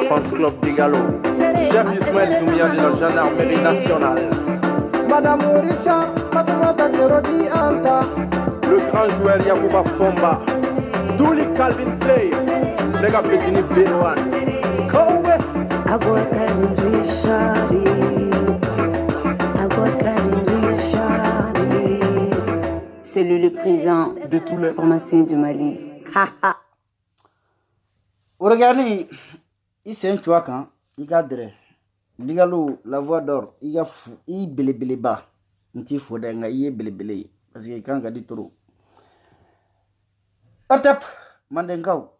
France Club Digalo, chef Ismaël Doumia de la gendarmerie nationale. Madame Orisha, le grand joueur Yacouba Fomba, Douli Calvin Play, les gars Petini Benoan. C'est lui le président de tous les formations du Mali. Regardez, il s'est un choix quand il cadre. Digalo, la voix d'or, il y a fou, il belé bas. Un petit fou d'un gars, il est belé. Parce que quand il dit trop. Atap, mandengao.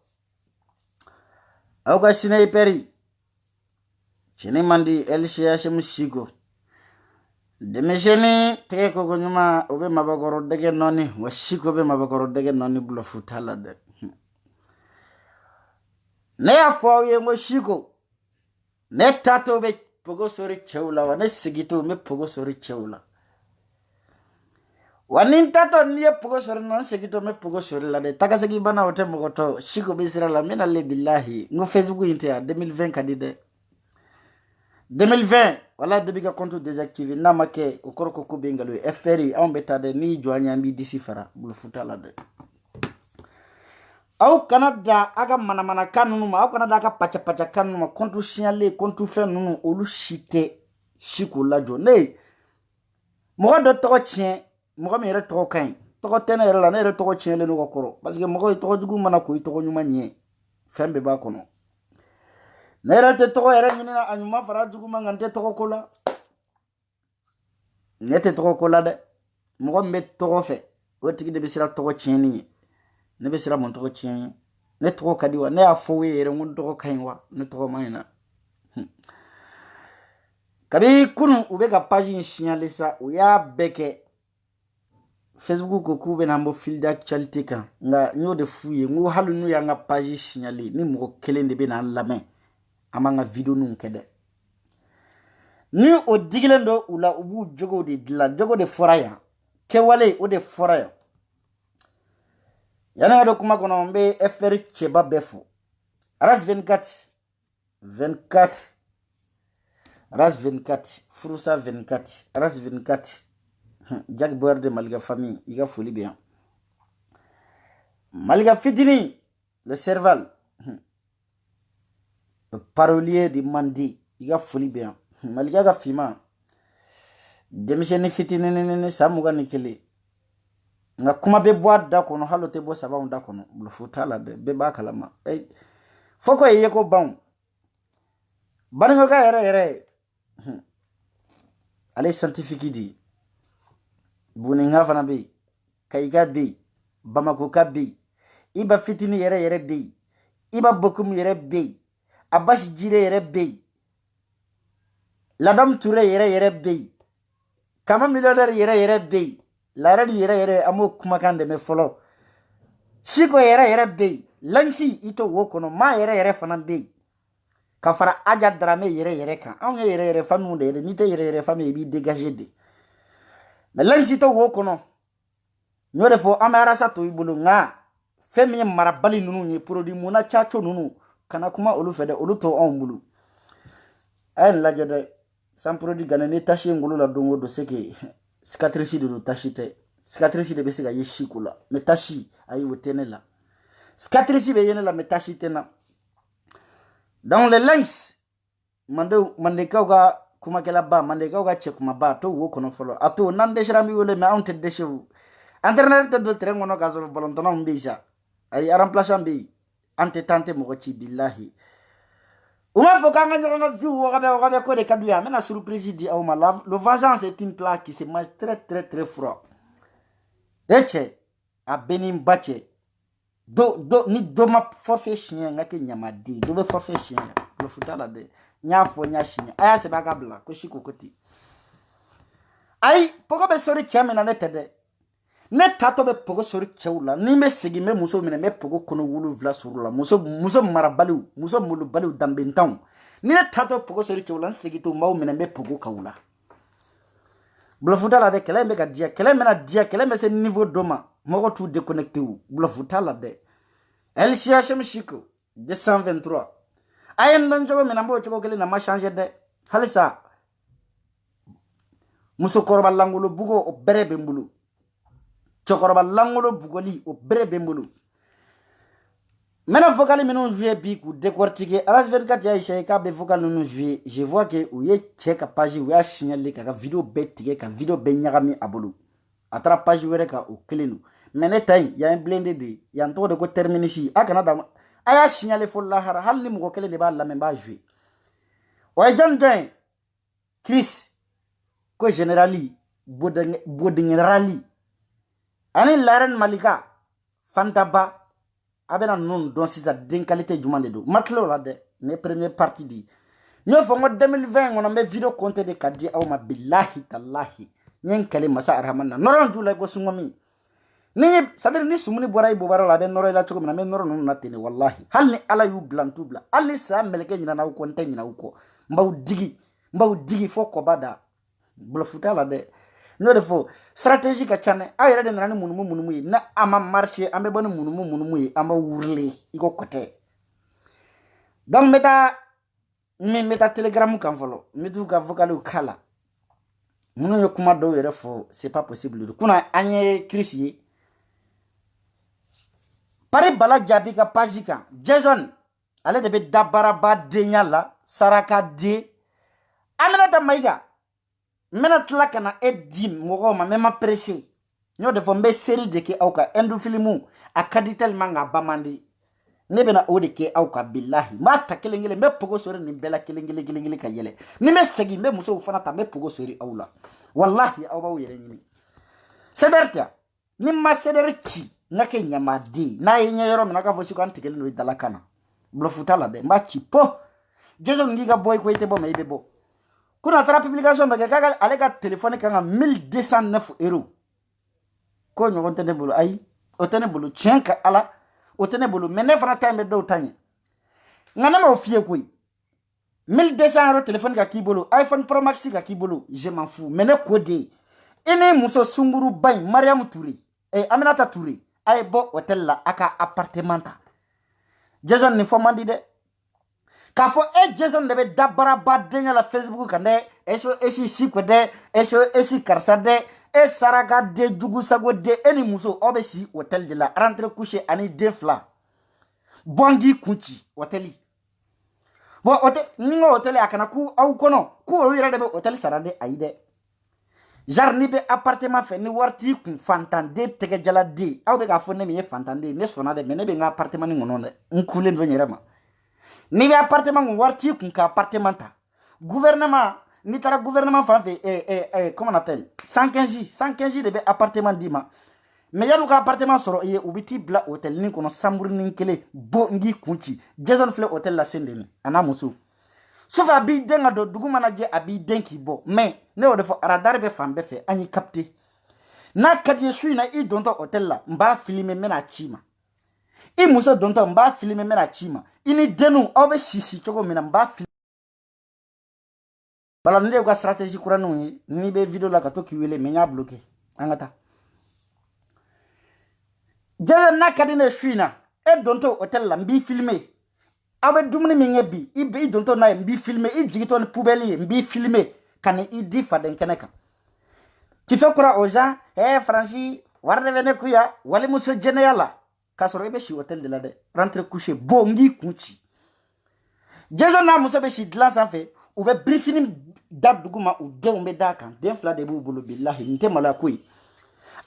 Auga sine peri. Chene mandi elshia shemshiko. Demesheni teke ko nyuma obe mabakoro dege noni washiko be mabakoro dege noni bulo futala de. Ne afo ye mo shiko. Ne tato be pogo sori chewla wa ne sigito me pogo sori chewla. Wanin tato niye pogo sori non sigito me pogo sori la de. Takasegi bana ote mogoto shiko bisira la mena le billahi. Ngo Facebook intia 2020 kadide. 2020 voilà depuis que compte désactivé namake okoroko ko bengalo FPR on betade ni joanya mbi disi fara bul futala de au Canada aga mana kanunu ma au Canada aga pacha kanunu ma kontu signalé kontu fe nunu olu shite shiko la jone mo do to tien mo me re to kan to tene re la ne re to tien le no kokoro parce que mo to jugu mana ko to nyuma nye fembe ba kono nera te toko era nyina anyuma fara juguma ngante toko kola nete toko kola de mo me toko fe o tigi de bisira toko cheni ne bisira mon toko cheni ne tɔgɔ ka di wa ne y'a fɔ u ye yɛrɛ n ko n tɔgɔ ka ɲi wa ne tɔgɔ ma ɲi na kabi kunu u bɛ ka page in signalé sa u y'a bɛɛ kɛ Facebook ko k'u bɛna an bɔ fil d'actualité kan nka n y'o de f'u ye n ko hali n'u y'an ka page signalé ni mɔgɔ kelen de bɛna an lamɛn an b'an ka video ninnu kɛ dɛ ni o digilen don u la u b'u jogow de dilan jogo de fɔra yan kɛwale o de fɔra yan yanni ka don kuma kɔnɔ n bɛ FR cɛba bɛɛ fo RAS 24 RAS 24 Furusa 24 RAS 24 Jack Boer de Malika famille i ka foli bɛ yan Malika fitini le Serval le parolier de Mandi i ka foli bɛ yan Malika ka fima denmisɛnnin fitinin san 21 nka kuma bɛ bɔ a da kɔnɔ hali o tɛ bɔ sabanw da kɔnɔ bulufu t'a la dɛ bɛɛ b'a kalama fo ko ye ko banw Baningoka yɛrɛ ale scientifique di Buninga fana bɛ yen Kayiga bɛ yen Bamakoka bɛ yen Iba fitini yɛrɛ bɛ yen Iba Bokum yɛrɛ bɛ yen Abbas Jire yɛrɛ bɛ yen Ladam Touré yɛrɛ bɛ yen Kama millionnaire yɛrɛ bɛ yen Laradi yɛrɛ an b'o kumakan dɛmɛ fɔlɔ Siko yɛrɛ bɛ yen Langsi i to wo kɔnɔ maa yɛrɛ fana bɛ yen ka fara Aja Drame yɛrɛ kan anw ye yɛrɛ famille de yɛrɛ n'i tɛ yɛrɛ famille i b'i dégager de mais Langsi to wo kɔnɔ n y'o de fɔ an bɛ arasa to i bolo nka fɛn min ye marabali ninnu ye produit munna caco ninnu kana kuma olu fɛ dɛ olu to anw bolo a ye nin lajɛ dɛ sans produit gane ni tâche ngolo la don o don c'est que cicatrice de do tâche tɛ cicatrice de bɛ se ka ye siko la mais tâche ayi o tɛ ne la cicatrice bɛ ye ne la mais tâche tɛ na donc les links mandekaw ka kumakɛla ba mandekaw ka cɛkumaba to wo kɔnɔ fɔlɔ a to n'an dɛsɛra an bɛ wele mais anw tɛ dɛsɛ o entraîneur tɛ don terrain kɔnɔ k'a sɔrɔ ballon bɛ yen sa ayi remplaçant bɛ yen an tɛ taa an tɛ mɔgɔ ci bilahi u m'a fɔ k'an ka ɲɔgɔn ka view wagabɛ ko de ka d'u ye an bɛna surprise di aw ma le vengeance est une plaie qui se mange très froid e cɛ a bɛ ni ba cɛ ni dɔ ma forfait siɲɛ n ka kɛ ɲamaden dɔ bɛ forfait siɲɛ bolofu t'a la dɛ n y'a fɔ n y'a siɲɛ a y'a sɛbɛn a ka bila ko si ko ten ayi pogo bɛ sɔri cɛ min na ne tɛ dɛ ne tatɔ bɛ pogo sɔri cɛw la ni n bɛ segin n bɛ muso minɛ n bɛ pogo kɔnɔ 7 sɔrɔ la muso marabaliw muso molobaliw danbentanw ni ne tatɔ pogo sɔri cɛw la n segin to n b'aw minɛ n bɛ pogo k'aw la bolofu t'a la dɛ kɛlɛ in bɛ ka diya kɛlɛ in bɛna diya kɛlɛ in bɛ se niveau dɔ ma mɔgɔ t'u déconnecté o bolofu t'a la dɛ LCHM Chico 223 a ye n dɔn cogo min na n b'o cogo kelen na ma changer dɛ halisa musokɔrɔba langolo bugo o bɛrɛ bɛ n bolo cɛkɔrɔba langolo bugoli o bɛrɛ bɛ n bolo n bɛna vocal minnu joué bi k'u décortiquer RAS 24 y'a essayé k'a bɛ vocal ninnu joué je vois que u ye cɛ ka page u y'a signalé k'a ka video bɛɛ tigɛ ka video bɛɛ ɲagami a bolo a taara page wɛrɛ kan o kelen don mais ne ta in y'a blindé de yan tɔgɔ de ko terminus a kana da a y'a signalé fo lahara hali ni mɔgɔ kelen de b'a lamɛn b'a joué o ye jɔn ye Chris ko générali Bodingirali ani Laren Malika Fantaba a bɛna ninnu dɔn sisan den qualité jumɛn de don ma tila o la dɛ ne première partie di n y'o fɔ n ko 2020 kɔnɔ n bɛ video compté de ka di aw ma bilahi talahi n ye n kɛlɛ masa arahamani na nɔrɔ t'u la ko sungomi c'est-à-dire ni sumuni bɔra i bobara la a bɛ nɔrɔ i la cogo min na n bɛ nɔrɔ ninnu na ten de wallahi hali ni ala y'u bila n t'u bila hali ni saya mɛlɛkɛ ɲinana aw kɔ n tɛ ɲina aw kɔ n b'aw digi fo kɔba da bolofu t'a la dɛ n y'o de fɔ stratégie ka ca dɛ aw yɛrɛ de nana ni munumu ye ne a ma marché an bɛ bɔ ni munumu ye an bɛ wurile i ko kɔtɛ donc n bɛ taa telegram kan fɔlɔ n bɛ t'u ka vocaliw k'a la minnu ye kuma dɔw yɛrɛ fɔ c'est pas possible de kunna an ye Chris ye Pari Bala Jabi ka page kan Jason ale de bɛ dabaraba denya la saraka den Aminata Mayiga n bɛna tila ka na e di mɔgɔw ma n bɛ ma pressé n y'o de fɔ n bɛ série de kɛ aw kan Hindu filimu a ka di tellement nka ba man di ne bɛna o de kɛ aw kan bilahi n b'a ta kelen kelen n bɛ pogo sɔrɔ nin bɛɛ la kelen kelen ka yɛlɛ ni n bɛ segin n bɛ musow fana ta n bɛ pogo sɔrɔ aw la wallahi aw b'aw yɛrɛ ɲini Seder tɛ ni ma Seder ci ngake nyamadi na yenye yoro menaka vosi ko antikeli no dalakana blofuta la de machi po Jason ngiga boy ko ite bo mebe bo kuna tara publication ba kaga alega téléphone kanga 1209 euros ko nyogon tene bulu ay o tene bulu chenka ala o tene bulu mene fana time do tanye ngana ma ofie ko 1200 euros téléphone ka kibolo iPhone Pro Max ka kibolo je m'en fous mene code ene muso sunguru bay Mariam Touré e Aminata Touré ay bo hotel la aka appartementa Jason ni fomandi de ka fo e Jason de be dabara badenya la Facebook kande eso esi sikwe de eso esi karsa de e saraga de jugu sago de eni muso obesi hotel de la rentre coucher ani defla bongi kunchi hoteli bo hotel ningo hotel akana ku au kono ku o yira de be hotel sarade aide jar ni be appartement fe ni warti kun fantande tege jala de aw be ka fo ne mi fantande ne sona de mene be nga appartement ni ngono de nkulen do nyerema ni be appartement ngun warti kun ka appartementa gouvernement ni tara gouvernement fa fe comment on appelle 115 de be appartement dima mais yanu ka appartement soro e ubiti bla hotel ni kono sambur ni kele bo ngi kunchi Jason Fle hotel la sendeni ana musu sauf abi denga do dugu manaje abi denki bo mais ne o defo radar be fambe fe ani capté na kadi shui na I donto hotel la mba filmer mena chima I muso donto mba filmer mena chima ini denu obe sisi choko mena mba filmer bala nde ko stratégie kuranu ni be video la kato kiwele menya bloqué angata Jason na kadi ne shui na e donto hotel la mbi filmer abe dumuni mingebi I donto na mbi filmer I jigito ni poubelle mbi filmer kane I di faden keneka tu fais croire aux gens Franchi warde vene kuya wale muso generala kasoro ebe shi hotel de la de rentre coucher bongi kunchi Jason na muso be shi dlan sa fe ou be briefing dab duguma ou de umbe dakan den fla de bulu billahi nte mala kuy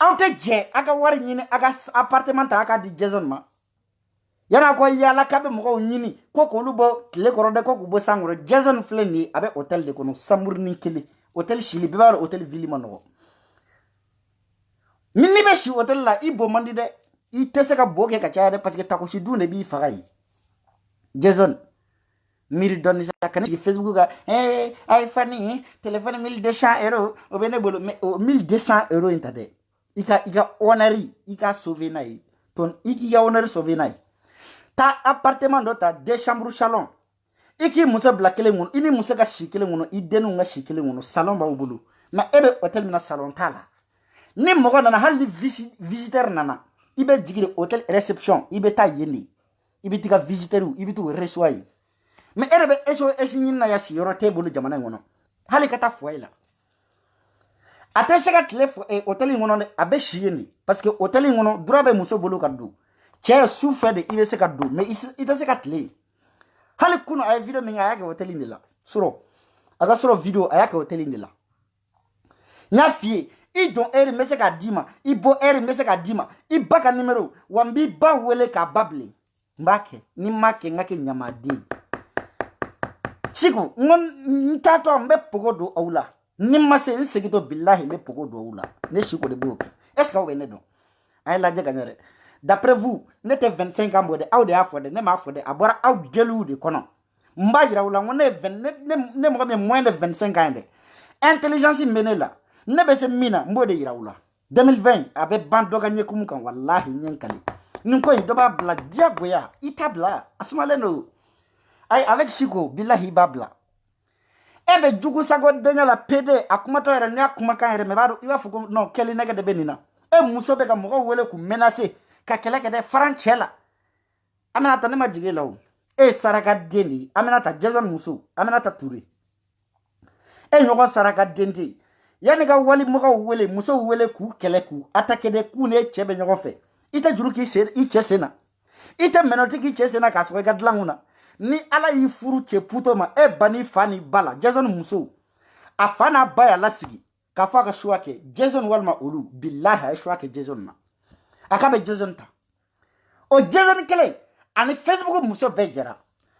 awte je aga war nyine aga appartement aka di Jason ma yana ko yala kabe mo nyini ko ko lubo le korode ko bo sangro Jason Fle ni abe hotel de kono samur ni kele hotel shili be bar hotel vili mano minni be shi hotel la ibo mandi de I tese ka boke ka chaade parce que takoshi dune bi fagai Jason miri doni sa kan Facebook ga ay fani téléphone 1200 euros o bene bolo 1200 euros intade ika honori ika sauver nai ton iki ya honori sauver nai ta appartement do ta 2 chambres salon iki musa blakele ngun ini musa ga shikele ngun I denu nga shikele ngun salon ba ubulu ma ebe hotel na salon tala ni mogo nana hali visiteur nana ibe jigile hotel réception ibe ta yeni ibe tika visiteur ibe tu reçoit mais erebe eso esinyin na ya siyoro table jamana ngono hali kata foila ateseka telefo hotel ngono de abe shiyeni parce que hotel ngono drobe muso bolu kaddu che souffre de ibe se kaddu mais ita se katle hali kuno ay video minga yake hotel ni la suro aga suro video ayake hotel ni la nya fie I don eri mese ka dima I bo eri mese ka dima I baka numero wambi ba wele ka bable mbake ni make ngake nyamadi chiku ngon ntato mbe pogodo aula ni mase nsegito billahi mbe pogodo aula ne chiku de boke est ce que vous don ay la je gagnere d'après vous nete 25 ans bode aw de afode ne ma afode abora aw gelu de kono mba jira wala ngone 20 ne mo moins de 25 ans de intelligence menela ne be se mina mbode yirawula 2020 abe bando ganye kumukan wallahi nyenkali ninko doba bla diagoya itabla asmale no ay avec Chico billahi babla ebe jugu sago denya la pede akumato era ne akuma kan ere mebado iwa fuko no keli nege de benina e muso be ka mo wele ku menacer ka keleke de franchela Aminata ne majige lawo e saraka deni Aminata Jason muso Aminata Touré e nyoko saraka dende yani ga wali mo wele muso wele ku keleku atake de ku ne chebe nyoko fe ita juru ki ser I chesena ita menoti ki chesena ka so ga dlanguna ni ala yi furu che puto ma e bani fani bala Jason muso afana baya lasigi ka fa ka shwake Jason walma ulu billahi ay shwake Jason na akabe Jason ta o Jason kele ani Facebook muso bejera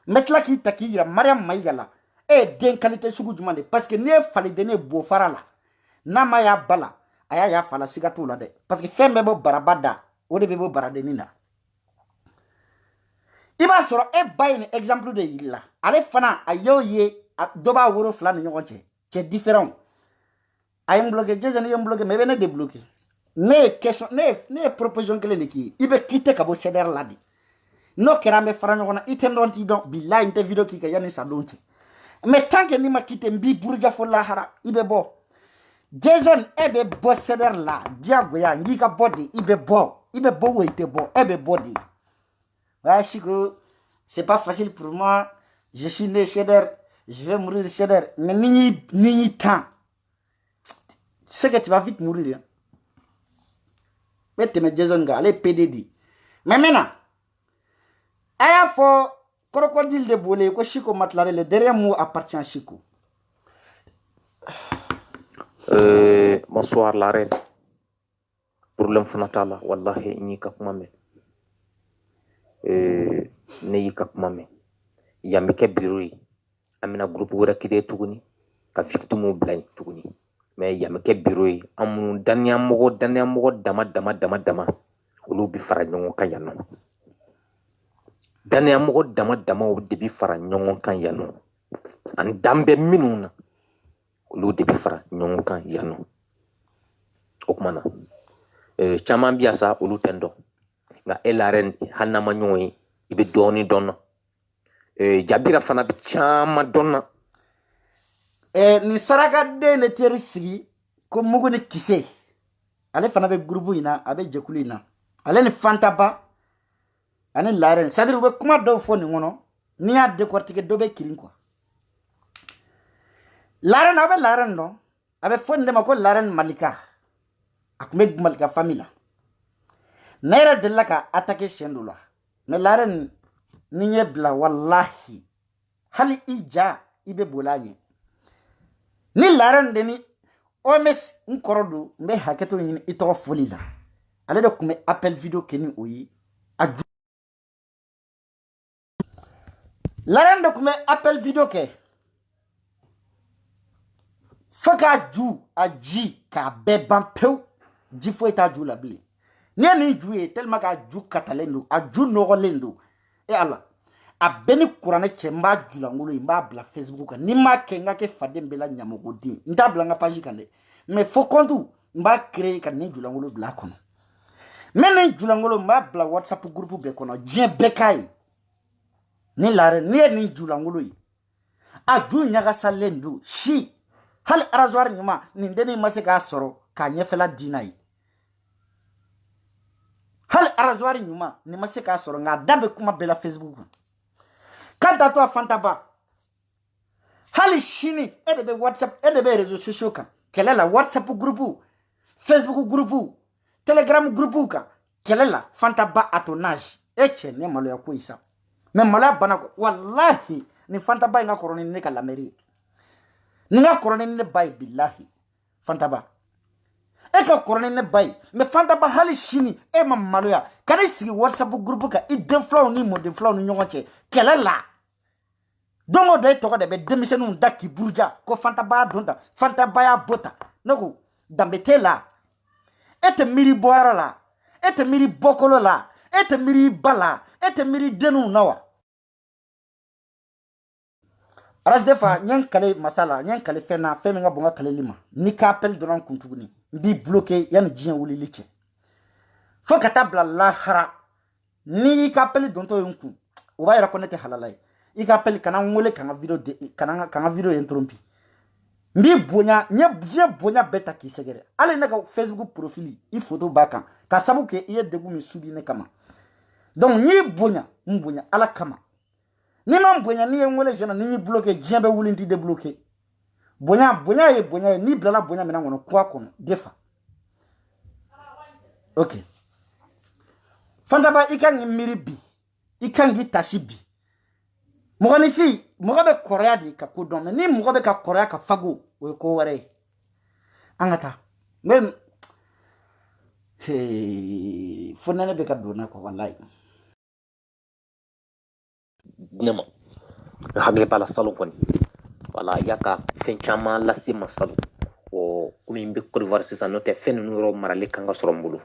metla ki takira Mariam Maigala e den qualité sugu jumande parce que ne fali de ne bo farala na ma ya bala aya ya fala sigatu la de parce que fembe bo barabada o de bɛ bɔ baradenni na i b'a sɔrɔ e ba ye nin exemple de yir'i la ale fana a y'o ye dɔ b'a woro fila ni ɲɔgɔn cɛ c'est différent a ye n bloqué Jason ye n bloqué mais i bɛ ne débloqué ne ye question ne ye proposition kelen de k'i ye i bɛ quitter ka bɔ CDR la de n'o kɛra an bɛ fara ɲɔgɔn na i tɛ n dɔn t'i dɔn bilahi n tɛ vidéo k'i kan yanni sa don cɛ mais tant que n'i ma quitter n b'i buruja fo lahara i bɛ bɔ Jason e bɛ bɔ CDR la diyagoya n k'i ka bɔ de i bɛ bɔ wo i tɛ bɔ e bɛ bɔ de ouais Chico c'est pas facile pour moi je suis né CDR je vais mourir CDR mais ni temps c'est que tu vas vite mourir hein. Mais tu me Jason gars allez PDD mais maintenant aya fo crocodile de bolé ko Chico Matlare le dernier mot appartient à Chico. Bonsoir la reine. Pour l'infanatala, wallahi ni kakmame. Ne yi kakmame. Yamike birui. Amina groupe wora kide tuguni. Ka victimu blay tuguni. Mais yamike birui. Amu danya mogo dama. Olu bi fara nyongo kan yano. Danya mogo dama o de bi fara nyongo kan yano. An dambe minuna. Olu de bi fara nyongo kan yano. Okmana. Chaman biasa olu tendo. Nga elaren hanama nyongo ibe doni donna. Jabira fana bi chama donna. Ni saraka de ne teri sigi ko mugu ni kise. Ale fana be groupe ina abe jekulu ina. Ale ni fantaba ani laren. C'est-à-dire ube kuma do fo ni ngono ni ya décortiquer do be kirin quoi. Laren abe laren no. Abe fo ni ma ko laren Malika. Akume Malika famille. Naira de la ka attaquer Shendula. Mais laren ni bla wallahi. Hali ija ibe bolanye. Ni laren de ni OMS nkorodu mbe haketo ni ito foli la. Ale de kume appel vidéo keni oyi. Laren de kume appel vidéo ke. Faka ju a ji ka beban peu. Ji fo eta ju la bile. Ni ju e tellement ka ju katalendo, a ju nogolendo. E Allah. A beni kurane chemba ju la ngolo imba bla Facebook ka. Ni ma kenga ke fadem bela nyamogodi. Nda bla nga page kande. Mais faut kontu mba créer ka ni ju la ngolo bla kono. Menen ju la ngolo mba bla WhatsApp groupe be kono. Jien bekai. Ni lare ni ju la ngolo yi. A ju nyaga salendu shi. Hali arazoir nyuma ni ndeni maseka soro ka nyefela dinai. Hali arazoir nyuma ni maseka soro nga dabe kuma bela Facebook. Kanta to fantaba. Hali shini edebe WhatsApp edebe réseaux sociaux kan. Kelela WhatsApp groupe, Facebook groupe, Telegram groupe kan. Kelela fantaba à ton âge. Eche ne malo ya kuisa. Mais mala banako wallahi ni fantaba nga koroni ne kala mairie. Ninga koroni ne bay billahi fantaba. Eka koroni ne bay mais fantaba hali shini e ma malo ya. Kana sigi WhatsApp groupe ka i deflaw ni mo deflaw ni nyonche. Kelela dongo de toko de be demisenu ndaki burja ko fantaba donta fantaba ya bota nako dambete la ete miri boara la ete miri bokolo la ete miri bala ete miri denu nawa aras defa nyen kale masala nyen kale fena femi nga bonga kale lima ni ka appel donan kuntuguni mbi bloqué yan jien wuli liche fo katabla lahara ni ka appel donto yonku o ba yara konete halalai i ka appel kana ngole kana video de kana video interrompi mbi bonya nya bonya beta ki segere ale na ka Facebook profil i photo baka ka sabu ke iye degu mi subi ne kama donc ni bonya mbonya ala kama ni man bonya ni ngole jena ni bloquer jembe wulinti de bloquer bonya ye ni blala bonya mena ngono kwa kono defa okay fandaba ikan miri bi ikan gi tashibi Mogani fi mogabe korea di ka kodon ni mogabe ka korea ka fago o ko ware angata men hey fonane be ka dona ko wallahi Nema. Hagre pala salon koni. Wala yaka fen chama la sima salon. O kumi mbi Côte d'Ivoire c'est ça note fen nuro marale kanga sorombulu.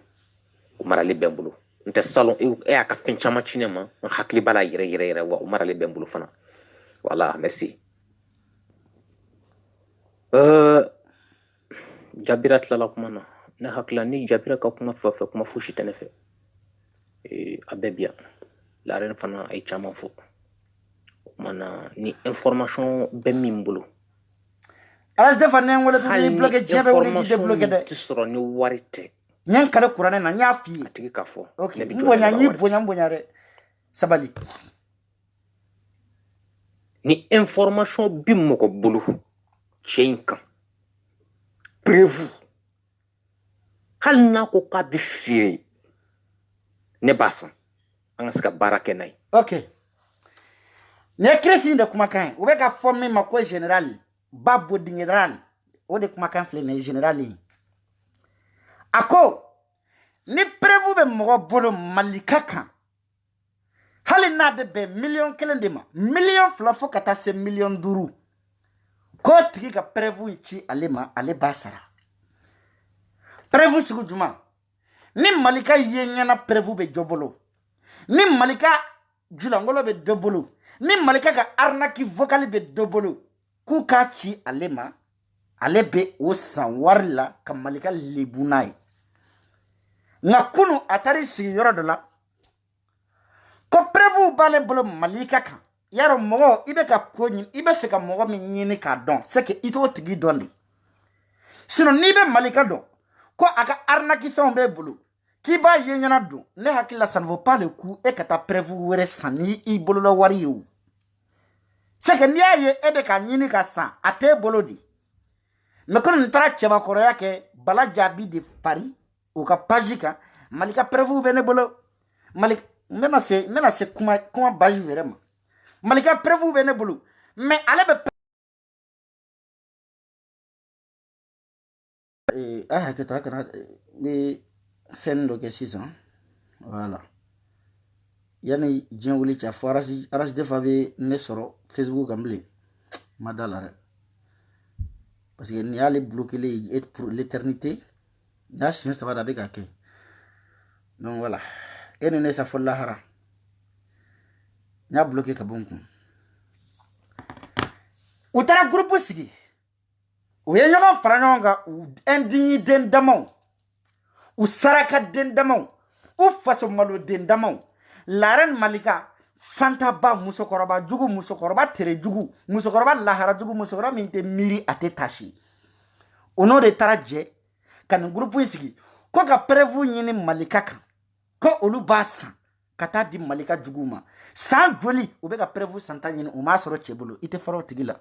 marale bɛ n bolo n tɛ salon e y'a ka fɛn caman ci ne ma n hakili b'a la yɛrɛ wa o marale bɛ n bolo fana voilà merci Jabira tilala kuma na ne hakila ni Jabira ka kuma fɛ kuma fosi tɛ ne fɛ a bɛɛ bi yan Laren fana a ye caman fɔ o kuma na ni information bɛ min bolo alas defa ne wala to ni bloqué jebe wala ki débloqué de ti sɔrɔ ni wari tɛ nyen kala kuranɛ na nya fi a tigi ka fɔ okay bonya re sabali ni information bi mɔgɔ bolo cɛ in kan preuve hali n'a ko k'a bɛ feere ne b'a san an ka se ka baara kɛ n'a ye okay ne kresi de kumakan o bɛ ka fɔ min ma ko général babo general o de kumakan filɛ ne général yi ako ni preuve bɛ mɔgɔ bolo malika kan hali n'a bɛ bɛn million kelen de ma million fila fo ka taa se million 5 ko tigi ka preuve ci ale ma ale b'a sara preuve sugu juma ni malika ye ɲɛna preuve bɛ dɔ bolo ni malika julangolo bɛ dɔ bolo ni malika ka arnaque vocal bɛ dɔ bolo k'u k'a ci ale ma ale bɛ o san wari la ka malika lebu n'a ye nka kunu a taara sigi yɔrɔ dɔ la ko preuve b'ale bolo malika kan yaro mɔgɔ i bɛ ka ko ɲini i bɛ fɛ ka mɔgɔ min ɲini k'a dɔn c'est que i t'o tigi dɔn de sinon n'i bɛ malika dɔn ko a ka arnaque fɛnw b'e bolo k'i b'a ye ɲɛna don ne hakili la ça ne vaut pas le coup e ka taa preuve wɛrɛ san ni i bolola wari ye o c'est que n'i y'a ye e bɛ ka ɲini ka san a t'e bolo de mais ko nin taara cɛbakɔrɔya kɛ Bala Jaabi de Paris o ka page kan malika preuve bɛ ne bolo malika n bɛna se kuma base yɛrɛ ma malika preuve bɛ ne bolo mais ale bɛ hakɛto kana bɛ fɛn dɔ kɛ sisan voilà yani diɲɛ wuli cɛ fo arasi defa bɛ ne sɔrɔ Facebook kan bilen ma da la dɛ parce que ni y'ale bloqué pour l'éternité n y'a siɲɛ 3 da a bɛ ka kɛ donc voilà e ni ne sa fɔ lahara n y'a bloqué ka bɔ n kun u taara groupe sigi u ye ɲɔgɔn fara ɲɔgɔn kan u indigne den damaw u saraka den damaw u faso malo den damaw Laren malika fantaba musokɔrɔba jugu musokɔrɔba tere jugu musokɔrɔba lahara jugu musokɔrɔba min tɛ miiri a tɛ tasi o n'o de taara jɛ ka nin groupe sigi ko ka preuve ɲini malika kan ko olu b'a san ka taa di malika jugu ma san joli u bɛ ka preuve santa ɲini u m'a sɔrɔ cɛ bolo i tɛ fɔlɔ o tigi la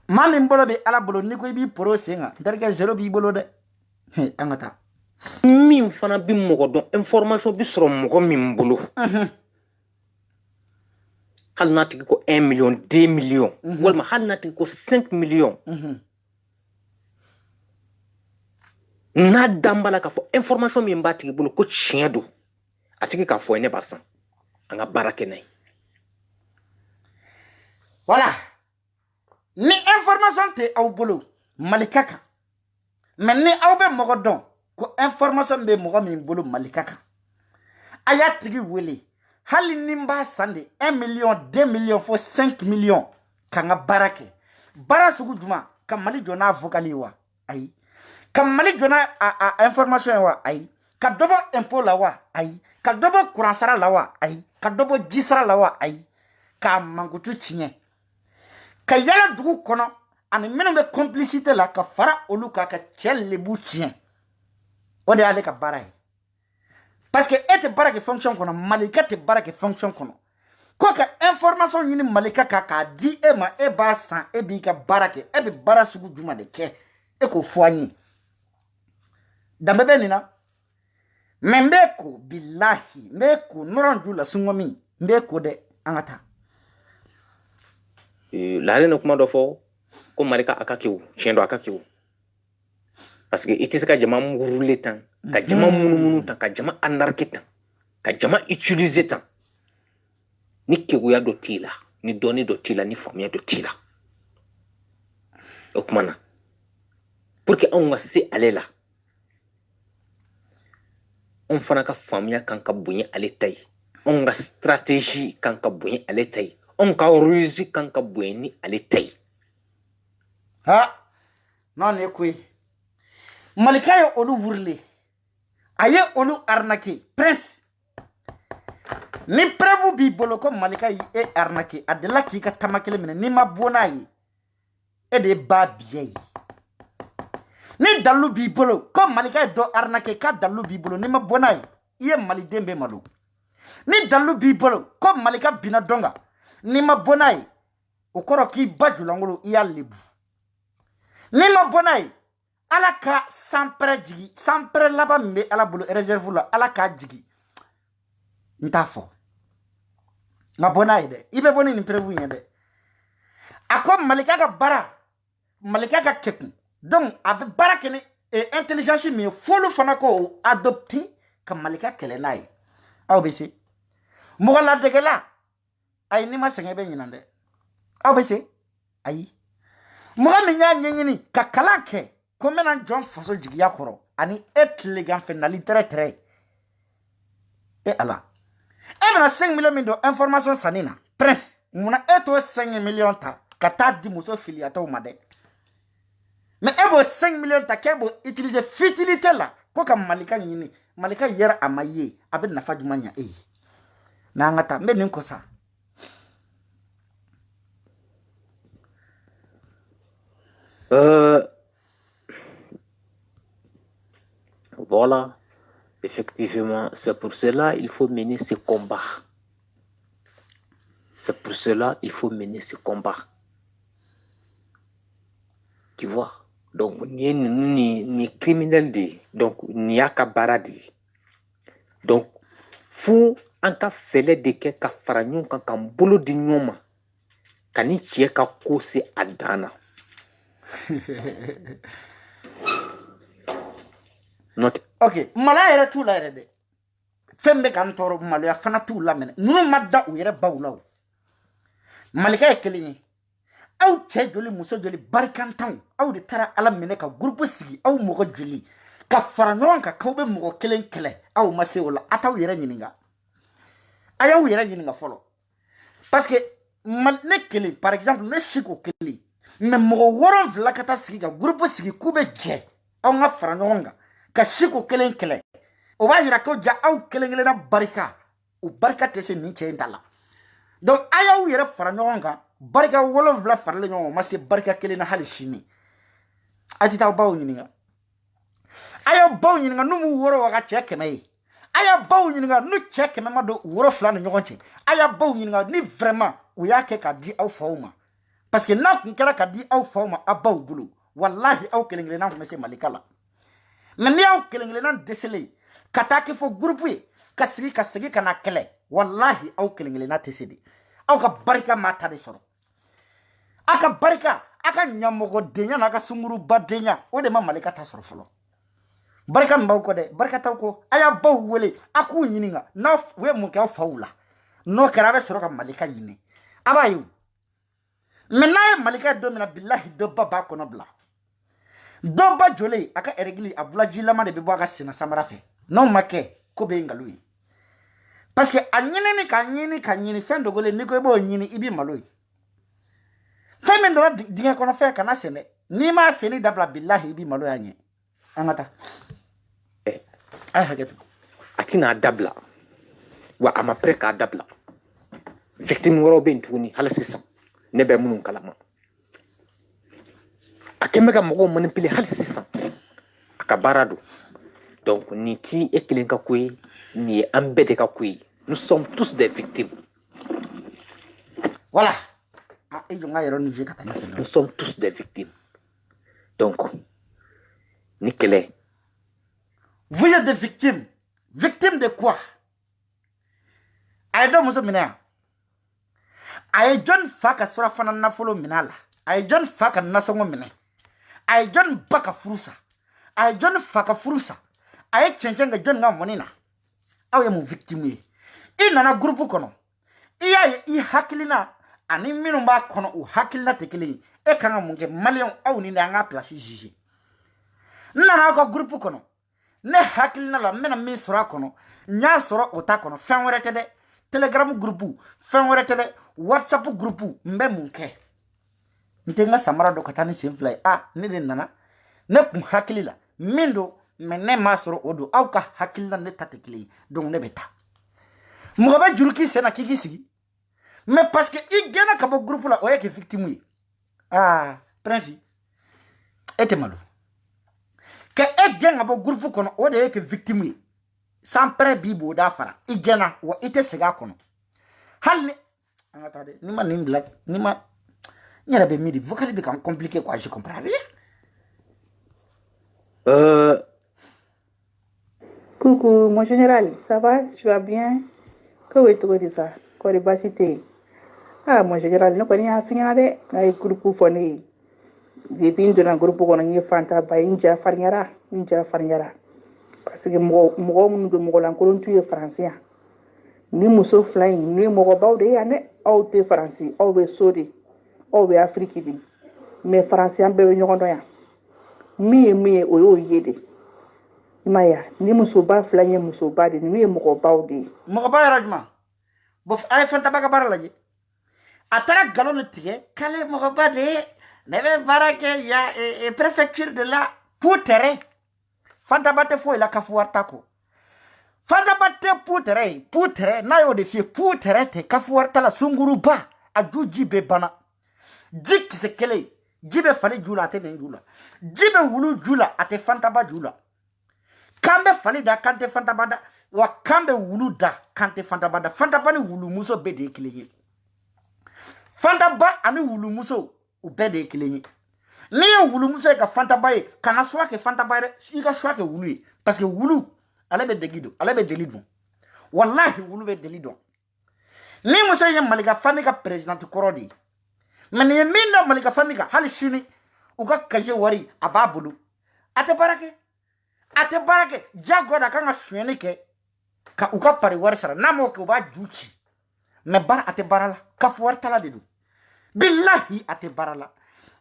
maa min bolo bɛ ala bolo ni ko i b'i poro sen kan n terikɛ zero b'i bolo dɛ an ka taa min fana bi mɔgɔ dɔn information bi sɔrɔ mɔgɔ min bolo hali n'a tigi ko 1 million 2 million walima hali n'a tigi ko 5 million n'a damba la k'a fɔ information min b'a tigi bolo ko tiɲɛ don a tigi k'a fɔ ne b'a san an ka baara kɛ n'a ye voilà ni information tɛ aw bolo malika kan mais ni aw bɛ mɔgɔ dɔn ko information bɛ mɔgɔ min bolo malika kan a y'a tigi wele hali ni n b'a san de 1 million 2 million fo 5 million ka n ka baara kɛ baara sugu jumɛn ka Mali jɔ n'a vocal ye wa ayi ka Mali jɔ n'a information ye wa ayi ka dɔ bɔ impôt la wa ayi ka dɔ bɔ courant sara la wa ayi ka dɔ bɔ ji sara la wa ayi k'a mankutu tiɲɛ ka yala dugu kɔnɔ ani minnu bɛ complicité la ka fara olu kan ka cɛ lebu tiɲɛ o de y'ale ka baara ye parce que e tɛ baara kɛ fonction kɔnɔ malika tɛ baara kɛ fonction kɔnɔ ko ka information ɲini malika kan k'a di e ma e b'a san e b'i ka baara kɛ e bɛ baara sugu jumɛn de kɛ e k'o fɔ an ye danbe bɛ nin na mais n bɛ ko bilahi n bɛ ko nɔrɔ ju la sungomi n bɛ ko dɛ an ka taa Laren na kuma dɔ fɔ ko malika a ka kɛ o tiɲɛ don a ka kɛ o parce que i tɛ se ka jama mugurulen tan ka jama munumunu tan ka jama anarquer tan ka jama utiliser tan ni keguya dɔ t'i la ni dɔnni dɔ t'i la ni faamuya dɔ t'i la o kuma na. Pour que anw ka se ale la, on fana ka faamuya kan ka bonya ale tay on ga stratégie kan ka bonya ale tay on ka ruse kan ka bonya ni ale tay ha non ekwe malika yo olu wurle aye olu arnaqué prince ni preuve bi bolo ko malika yi e arnaqué adela ki ka tamakele mine ni mabona yi e de ba biye ni dalu bi bolo ko malika do arnaqué ka dalu bi bolo ni mabona yi iye mali dembe malu ni dalu bi bolo ko malika bina donga ni mabona yi o koro ki bajulangolo iya lebu ni mabona yi ala ka sampre jigi sampre laba mbe ala bolo réserve la ala ka jigi ntafo mabona yi de ibe boni ni prevu yen de akom malika ka bara malika ka kekun donc abe bara kene intelligence mi folu fana ko adopti ka malika kele nay aw be se mo la de la ay ni ma senge be nyinande aw be se ay mo mi nya nyini ka kalanke ko menan John faso jigi yakoro ani etligan fenali très e ala e bena 5 millions de information sanina prince muna eto 5 millions ta kata di muso filiata o made mais ebo 5 millions ta kebo utiliser futilité la ko kam malika nyini malika yera amaye abe nafa jumanya na ngata mbe nin ko sa voilà. Effectivement, c'est pour cela il faut mener ce combat. C'est pour cela il faut mener ce combat. Tu vois? Donc, ni criminel dit, donc ni akabaradi. Donc, fou en ka fele de ke ka faranyon kan kan bolo di nyoma. Kani tie ka kose adana. Not ok mala yere tu la yere de fembe kan toro malo ya fana tu la mene nunu madda u yere bawlaw malika e kelini aw che joli muso joli barkantan aw de tara ala mene ka groupe sigi aw mogo joli ka faranon ka kawbe mogo kelen kele aw mase wala ataw yere nyininga ayaw yere nyininga folo parce que mal ne kele par exemple ne siko kele mais mogo woron vla kata sigi ka groupe sigi kube je aw nga faranon nga ka shiko kelen kele o ba yira ko ja aw kelen na barika o barika tese ni che ndala donc ayaw yere fara nyonga barika wolon vla farle nyonga ma se barika kelen na hali shini ati taw baw nyinga ayaw baw nyinga no mu woro wa che kemai ayaw baw nyinga no che kemai ma do woro fla no nyonche ayaw baw nyinga ni vraiment o ya ke ka di aw fawma parce que na kera ka di aw fawma abaw bulu wallahi aw kelen na ko mese malikala mais ni aw kelengele nan desele kataki fo groupe kasigi kana kele wallahi aw kelengele na tesedi aw ka barika mata de soro aka barika aka nyamogo denya na ka sunguru badenya o de ma malika ta soro folo barika mbaw ko de barika taw ko aya baw wele aku nyininga na we mu ka fawula no karabe soro ka malika nyine abayu menaye malika domina billahi do baba ko no bla doba jole aka ergili abulaji lama de bebo aka sina samara fe non make ko be ngalui parce que anyini ka nyini fendo gole ni ko bo nyini ibi maloi femme ndo dinga kono fe kana sene ni ma seni dabla billahi ibi maloi anye angata hagetu atina dabla wa ama preka dabla victime woro bentuni hala sisa nebe munun kalama akemeka mogo manipulé hal sisan akabarado donc ni ti ekelen ka kuyi ni ambede ka kuyi nous sommes tous des victimes voilà nous sommes tous des victimes donc ni kele vous êtes des victimes de quoi ay do muso mina ay John faka sura fana na folo minala ay John faka na songo mina ay John baka furusa ay John faka furusa ay chenjenga John nga monina aw ya mu victime ina na groupe kono iya i hakilina ani minu ba kono u hakilina tekele e kanga munge malion aw ni nga place juger nana ko groupe kono ne hakilina la mena min sura kono nya sura ota kono fen were tede telegram groupe fen were tede whatsapp groupe mbe munke ntenga samara do katani simfly ne de nana ne kum hakilila mindo menne masoro odo au ka hakilina ne tatekli donc ne beta mo ba julki sena kiki sigi mais parce que il gena ka bo groupe la oye ke victime prince était malo que e gena bo groupe kono o de ke victime sans pré bibo da fara i gena wa ite sega kono halni angata de ni ma nim black ni ma nyara be midi vocal be kan compliqué quoi je comprends rien. Coucou mon général, ça va? Tu vas bien? Que tu dis ça? Quoi de bâchité? Mon général, nous connaissons fini avec un groupe fourni. Depuis dans un groupe on a fanta ba inja farniara. Parce que moi nous de moi l'encolon tu es français. Ni muso flying ni mo ba de ane au te français au be sodi au be afrique bi. Mais français ambe nyoko do ya. Mi oyo yede. Maya ni muso ba flying muso ba de ni mo ba de. Mo ba rajma. Bof ay fanta ba ka baralaje. Atara galon tige kale mo ba de neve barake ya préfecture de la poutere fanta bate fo la kafuartako fanta bate poutere na yo de fi poutere te kafuarta la sunguru ba adu jibe bana jik se kele jibe fale jula te ne jula jibe wulu jula ate fanta ba jula kambe fale da kante fanta bada wa kambe wulu da kante fanta bada fanta bani wulu muso be de kileye fanta ba ani wulu muso u bede kilenyi ni wulu muso ka fanta baye kana soa ke fanta baye i ka soa ke wulu parce que wulu ale be degido ale be delido wallahi wulu be delido ni muso ye malika famille ka president korodi mais ni minno malika famille ka hal shini u ka kaje wari ababulu ate barake jagoda kanga suene ke ka u ka pari wari sara namo ke ba juchi mais bar ate barala ka fuar tala dedu billahi ate barala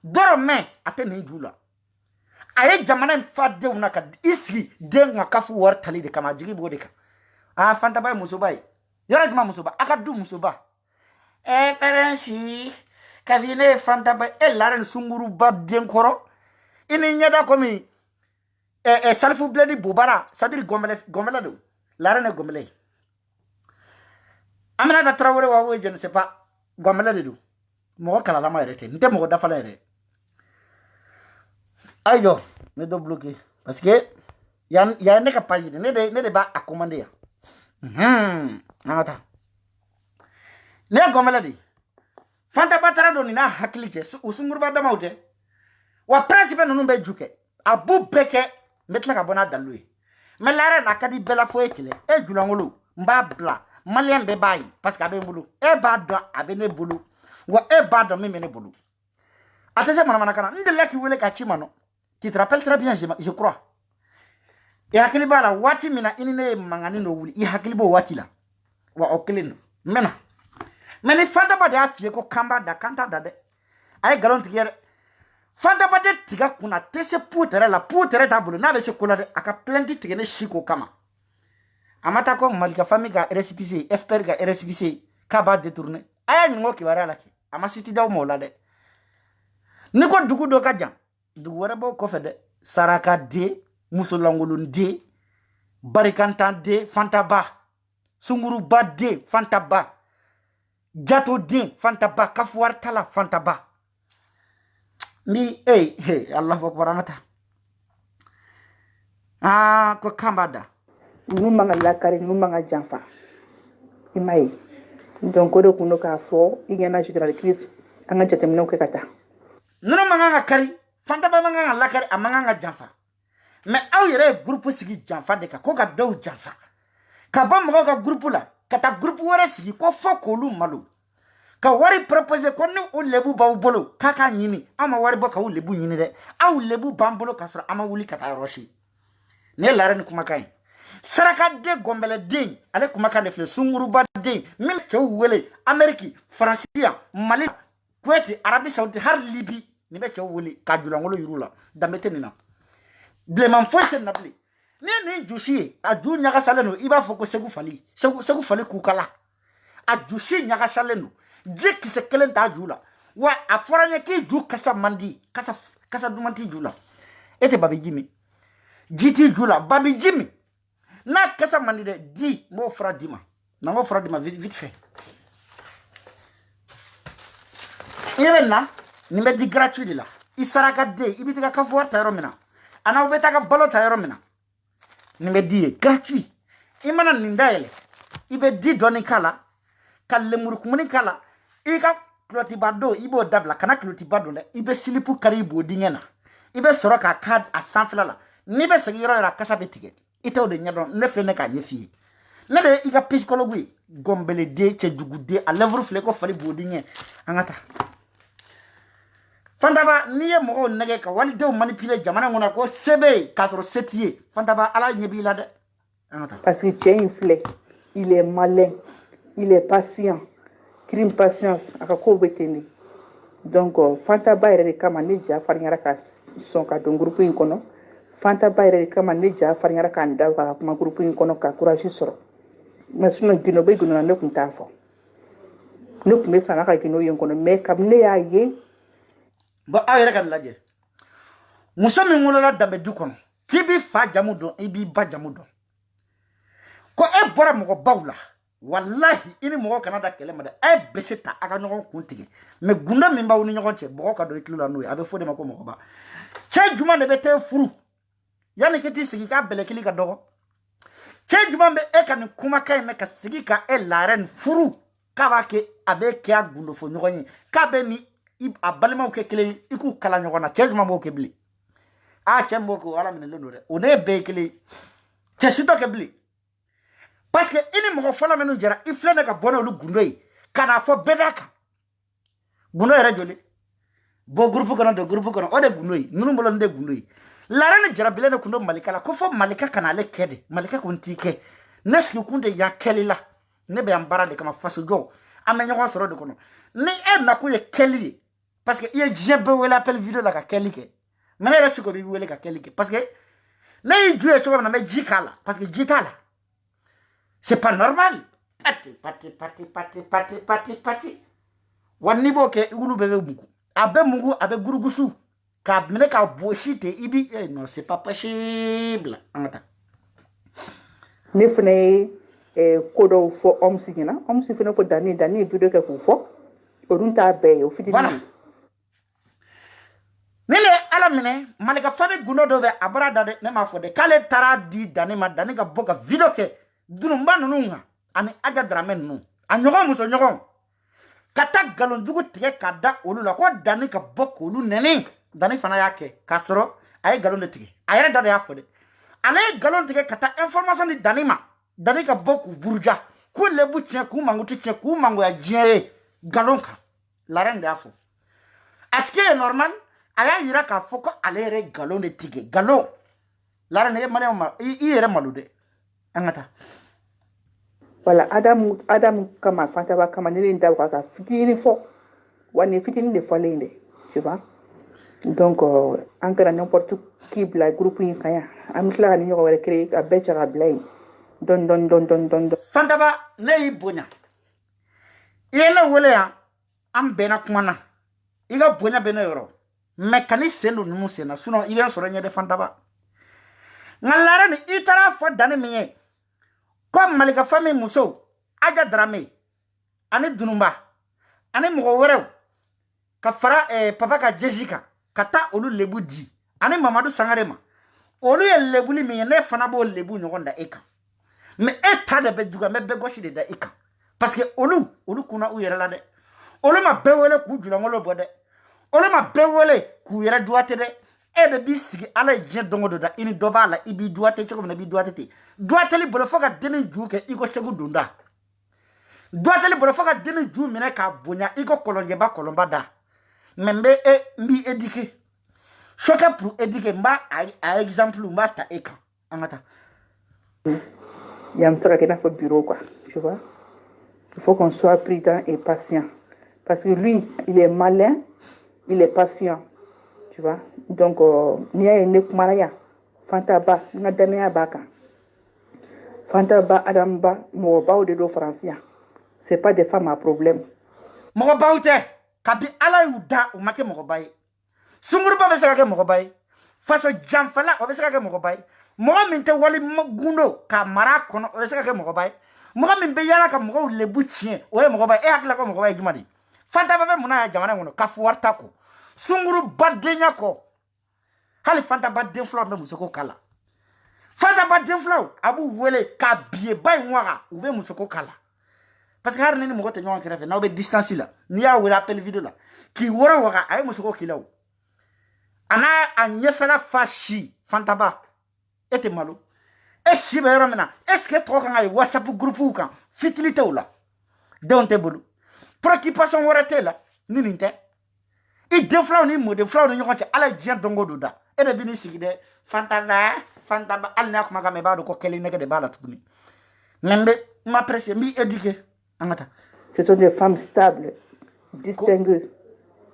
dorome ate ne jula aye jamana mfade unaka isi denga kafu war tali de kama jigi bode ka fanta bay musoba yora juma musoba akadu musoba ferensi kavine fanta bay laren sunguru badden koro ini nyada komi salfu bledi bubara sadir gomele do laren gomele amana da trawore wawo je ne sais pas gomele do mo kala la ma rete nte mo da fala re ayo me do bloquer parce que ya ne ka page ne de ba a commander ya ngata ne gomela di fanta batara do ni na hakilite usungur ba da mawte wa principe no be juke abu beke metla ka bona dalui me lara na kadi bela fo ekile e julangolo mba bla malien be bayi parce que abe mbulu e ba do abe ne bulu wa ba do meme ne bulu atese mana kana ndele ki wele ka chimano tu te rappelles très bien je crois e hakili bala wati mina inine mangani no wuli i hakili bo wati la wa okelin mena meni fanta ba da afie ko kamba da kanta da de ay galon tigere fanta ba de tiga kuna tese putere ta bulu na be se kula de aka plenty tigene shiko kama amata ko malika famika RSPC FPR ga RSPC ka ba détourner aya nyingo ki wara la ki ama siti daw mo la de ni ko dugu do ka jam dugu wara bo ko fede saraka de musolangolun de barikantan de fanta ba sunguru ba de fanta ba jato de fanta ba kafuar tala fanta ba ni Allah akbar amata ko kambada numanga lakari numanga janfa imai donc ko do kuno ka fo igena général Chris anga jatemno ke kata numanga kari fanta ba manga lakari amanga janfa mais aw yere groupe sigi janfa de ka ko ka do janfa ka ba mo ka groupe la kata groupe wara sigi ko fo ko lu malu ka wari proposer ko ni o lebu ba bolo kaka nyini ama wari ba ka o lebu nyini de aw lebu bambolo ka sura ama wuli kata roshi ne lare ni kuma kai saraka de gombele de ale kuma kan de sunguru ba de même che wele Amerique Francia Mali Kuwait Arabie Saoudite har Libye ni be che wele ka julangolo yurula damete ni na de man foise na bli ni jusi a du nyaga saleno iba foko segu fali kukala a jusi nyaga saleno je ki se kelen ta jula wa a foranya ki ju kasa mandi kasa dumanti jula ete babi jimi jiti jula babi jimi na kasa mandi de di mo fra dima na mo fra dima vite fait Ibenna ni me di gratuit de la isaraka de ibitiga ka voir ta romina ana ubeta ka balo ta romina ni me di gratuit imana nindaele ibe di doni kala kalle murkumuni kala ika kloti bado ibo dabla kana kloti bado ne ibe silipu karibu dingena ibe soroka card a sanflala ni be segiro ra kasa betige ito de nyadon ne fene ka nyefi ne de ika psychologue gombele de che dugude a levre fle ko fali bodinye angata Fantaba niye mo nege ka walidew manipuler jamana ngona ko sebe kasoro setie Fantaba ala nyebi la de angata Parce que Tien Flé, il est malin, il est patient. Crime patience, akako beteni. Donc, Fanta Bayre kama neja farinyara ka son ka don groupe inkono. Fanta Bayre kama neja farinyara ka nda ka kuma groupe inkono ka courage soro. Masuna gino be gino na kunta fo. Ne kuma sana ka gino inkono me kam ne ya ye. Ba ayere kan laje muso mi ngolo la dambe du kono kibi fa jamu don ibi ba jamu don ko e bora mo bawla wallahi ini mo kana da kele mada e beseta aka nyogon kuntigi me gunda mi bawu ni nyogon che bo ka do itlu la no abe fode mako mo ba che juma ne bete furu yani keti sigi ka bele kili ka dogo che juma be e kan kuma kai me ka sigi ka e laren furu ka ba ke abe ke agundo fo nyogon ka be ni a balima ke kele iku kala nyogona chejuma mo ke bli a chembo ko wala min lendo de one be kele chesito ke bli parce que ini mo fola menu jara iflene ka bono lu gundoi kana fo bedaka gundo era joli bo groupe kono de groupe kono o de gundoi nunu mbolo de gundoi la rene jara bilene kundo malika la ko fo malika kana le kede malika kunti ke neski kunde ya kelila ne be ambara de kama faso jo amenyo ko soro de kono ni e na ku ye keli parce que il jebe wala appel vidéo la ka kelike mena resi ko bi wele ka kelike parce que na yi jouer to na me jikala parce que jitala c'est pas normal pati wani bo ke ulu bebe mugu abe gurugusu ka mene ka boshite ibi non c'est pas possible angata Ne fene kodo fo omsigina omsi fene fo dani video ke ku fo odunta be o fitini voilà Nele ala mine malika fabe guno do be abara dade ne ma fode kale tara di dani ma dani ga boka video ke dunumba nununga ani aga dramen nu anyogo muso nyogo kata galon dugu tige kada olu la ko dani ka boko olu nene dani fana yake kasoro ay galon de tige ayere dade ya fode ale galon tige kata information di dani ma dani ka boko burja ko lebu tien ku manguti tien ku mango ya jere galon ka la rende afo est-ce que est normal aya yira ka foko alere galon de tige galon la rende mane ma yere malude angata Voilà, Adam kama Fanta ba kama nile nda ka fitini fo wani fitini de fo lende tu vois donc encore n'importe qui la groupe yi kaya am kla ni ko wala créer a becha blame don Fanta ba ne bonya yena wole ya am bena kumana iga bonya bena yoro mécanisme selo numu sena suno ibe soro nya de Fanta ba ngalara ni itara fo dane miye comme malika famille muso aja drame ani dunumba ani mogo werew ka fara papa ka Jessica kata olu lebu di ani Mamadou Sangarema olu ye lebuli mi ne fana bo lebu nyogonda eka mais eta de be duga me be goshi de da eka parce que olu kuna u yere la de olu ma be wele ku jula ngolo bode olu ma be wele ku yere duate de e de bisigi ala je dongo do da ini dobala ibi duate choko na bi duate te duate li bolo foka deni juke iko segu dunda duate li bolo foka deni ju mine ka bonya iko kolonje ba kolomba da membe mbi éduquer choka pour éduquer mba a exemple mba ta eka angata yam saka kena fo bureau quoi tu vois il faut qu'on soit prudent et patient parce que lui il est malin il est patient tu vois donc ni ay nek maraya Fanta Ba nga danaya ba kan. Fanta Ba Adam Ba mo ba de do français. C'est pas des femmes à problème. Mo ba ute kabi ala yuda o make mo ba yi. Sunguru ba be se ka ke mo ba yi. Faso jamfala o be se ka ke mo ba yi. Mo min te wali gundo ka mara kono o be se ka ke mo ba yi. Mo min be yala ka mo le butien o e mo ba e akla ko mo ba yi jumadi. Fanta Ba be muna ya jamana ngono ka fuwarta ko. Sunguru badenya ko. Hali Fanta Ba den flow be musoko kala. Fanta Ba den flow abu wele ka bie bay nwara ou be musoko kala. Parce que har nini mo te nyon krefe na be distance la. Ni ya wela appel vidéo la. Ki wora wara ay musoko kila o. Ana anyefela fashi Fanta Ba ete malo. E shi be yoro mena. Est-ce que to kan ay WhatsApp groupe ou kan fitilité ou la. Donte bolu. Préoccupation wora te la ni ninte. I den flow ni mo de flow ni nyon ala jien dongo do da. Et de bini sigide Fanta Ba alna kuma ga me ba do ko keli nege de bala tuni membe ma presse mi éduqué angata. Ce sont des femmes stables, distinguées.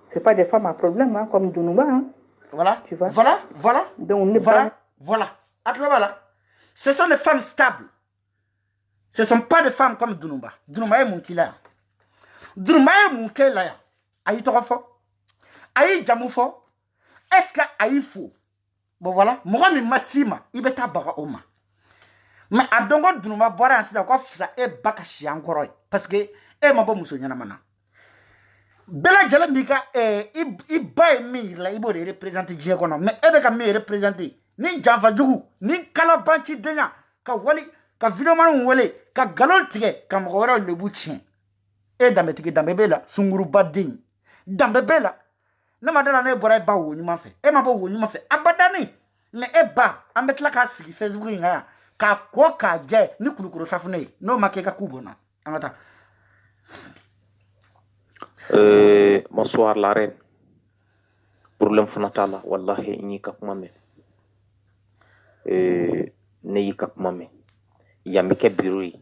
C'est pas des femmes à problème hein, comme Dunumba hein. Voilà, tu vois. Voilà. Donc on n'est Voilà. Attends, voilà. Ce sont des femmes stables. Ce sont pas des femmes comme Dunumba. Dunumba est mon kila. Dunumba est mon kila. Aïe torofo. Aïe jamoufo. Est-ce que aïe fou? Bon voilà, moi mi masima, ibeta baga oma. Mais adongo Dunumba boire ainsi d'accord ça e bakashi encore parce que e mabo muso nyana mana. Bela jala mika i bay mi la ibo de représenter je kono mais e be ka mi représenter ni janfa jugu ni kala banchi denya ka wali ka video man wole ka galol tige ka mo wara le buchien e dambe tige dambe bela sunguru badin dambe bela na madala na bora ba wo nyuma fe e ma ba wo nyuma fe abadani me e ba ambetla ka sigi Facebook nga ka ko ka je ni kulukuru safune no make ka kubona angata. Bonsoir la reine. Problème fanatala wallahi ni ka kuma me ne yi ka kuma me ya me ke biro yi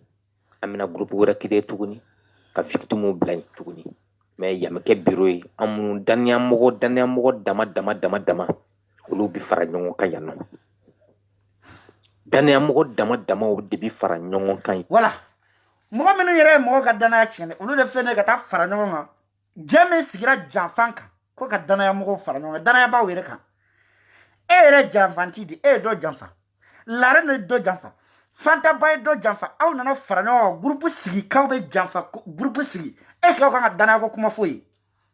amina groupe wora kide tuguni ka victime blind tuguni mais ya me ke biro yi amu danya mogo dama olu bi fara ɲɔgɔn kan yan nɔ danaya mɔgɔ dama o de bi fara ɲɔgɔn kan. Voilà mɔgɔ minnu yɛrɛ ye mɔgɔ ka danaya tiɲɛ olu de fɛn ka taa fara ɲɔgɔn kan jɛ min sigira janfan kan ko ka danaya mɔgɔw fara ɲɔgɔn kan danaya baw yɛrɛ kan e yɛrɛ janfanti di e ye dɔ janfa lare ne dɔ janfa Fanta Ba ye dɔ janfa aw nana fara ɲɔgɔn kan groupe sigi k'aw bɛ janfa groupe sigi est ce que aw kan ka danaya ko kuma fɔ ye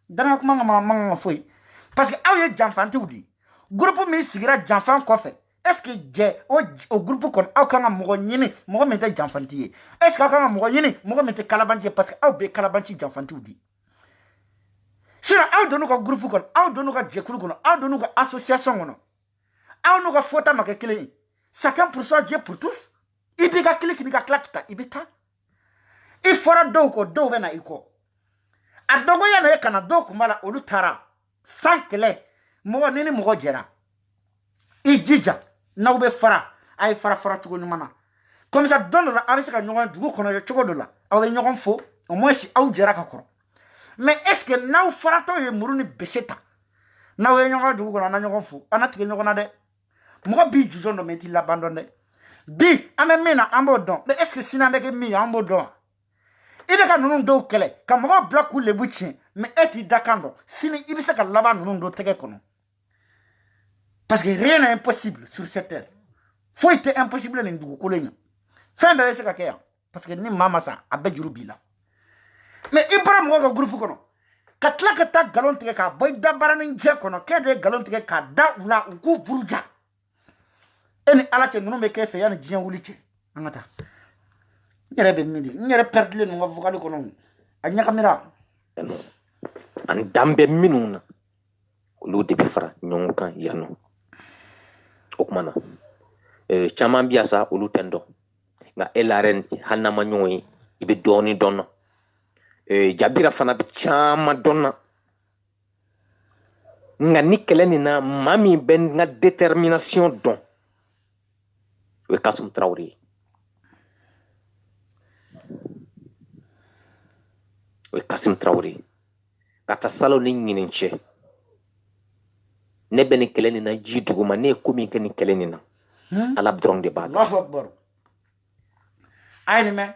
danaya kuma man kan ka fɔ ye parce que aw ye janfantiw di groupe min sigira janfan kɔfɛ est ce que jɛ o groupe kɔnɔ aw kan ka mɔgɔ ɲini mɔgɔ min tɛ janfanti ye est ce que aw kan ka mɔgɔ ɲini mɔgɔ min tɛ kalabanci ye parce que aw bɛ kalabanci janfantiw di sinon aw donn'u ka groupe kɔnɔ aw donn'u ka jɛkulu kɔnɔ aw donn'u ka association kɔnɔ aw n'u ka fɔta ma kɛ kelen ye chacun pour soi Dieu pour tous i b'i ka kili k'i ka tila ka taa i bɛ taa i fɔra dɔw kɔ dɔw bɛ na i kɔ a dɔgɔya na ye ka na dɔw kun b'a la olu taara sans kɛlɛ mɔgɔ ni mɔgɔ jɛra i jija n'aw bɛ fara a ye fara cogo ɲuman na comme ça don dɔ la aw bɛ se ka ɲɔgɔn dugu kɔnɔ cogo dɔ la aw bɛ ɲɔgɔn fo au moins aw jɛra ka kɔrɔ mais est ce que n'aw faratɔ ye muru ni bese ta n'aw ye ɲɔgɔn dugu kɔnɔ an na ɲɔgɔn fo an na tigɛ ɲɔgɔn na dɛ mɔgɔ b'i jujɔn dɔn mais i t'i laban dɔn dɛ bi an bɛ min na an b'o dɔn mais est ce que sini an bɛ kɛ min ye an b'o dɔn i bɛ ka ninnu dɔw kɛlɛ ka mɔgɔw bila k'u lebu tiɲɛ mais e t'i da kan dɔn sini i bɛ se ka laban ninnu dɔw tɛgɛ kɔnɔ parce que rien n'est impossible sur cette terre foyi tɛ impossible nin dugukolo in fɛn bɛɛ bɛ se ka kɛ yan parce que ni maa ma sa a bɛɛ juru b'i la mais i bɔra mɔgɔw ka groupe kɔnɔ ka tila ka taa galon tigɛ k'a bɔ i da baranin jɛ kɔnɔ k'e de ye galon tigɛ k'a da u la u k'u buruja e ni ala cɛ ninnu bɛ kɛ fɛ yanni diɲɛ wuli cɛ an ka taa n yɛrɛ bɛ min de n yɛrɛ pɛridilen ninnu ka vocal kɔnɔ a ɲagamira an dan bɛ minnu na olu de bɛ fara ɲɔgɔn kan yan nɔ o kuma na caman bɛ yan sa olu tɛ n dɔn nka e la yɛrɛ hali n'a ma ɲɔgɔn ye i bɛ dɔɔnin dɔn na Jabira fana bɛ caman dɔn na nka ni kɛlɛ nin na maa min bɛ n ka détermination dɔn o ye Kasum Traoré ye o ye Kasum Traoré ye ka taa salo ni ɲinin cɛ ne bɛ nin kɛlɛ nin na ji duguma ne ye ko min kɛ nin kɛlɛ nin na ala dɔrɔn de b'a dɔn. Allahu Akbar. Ayi mais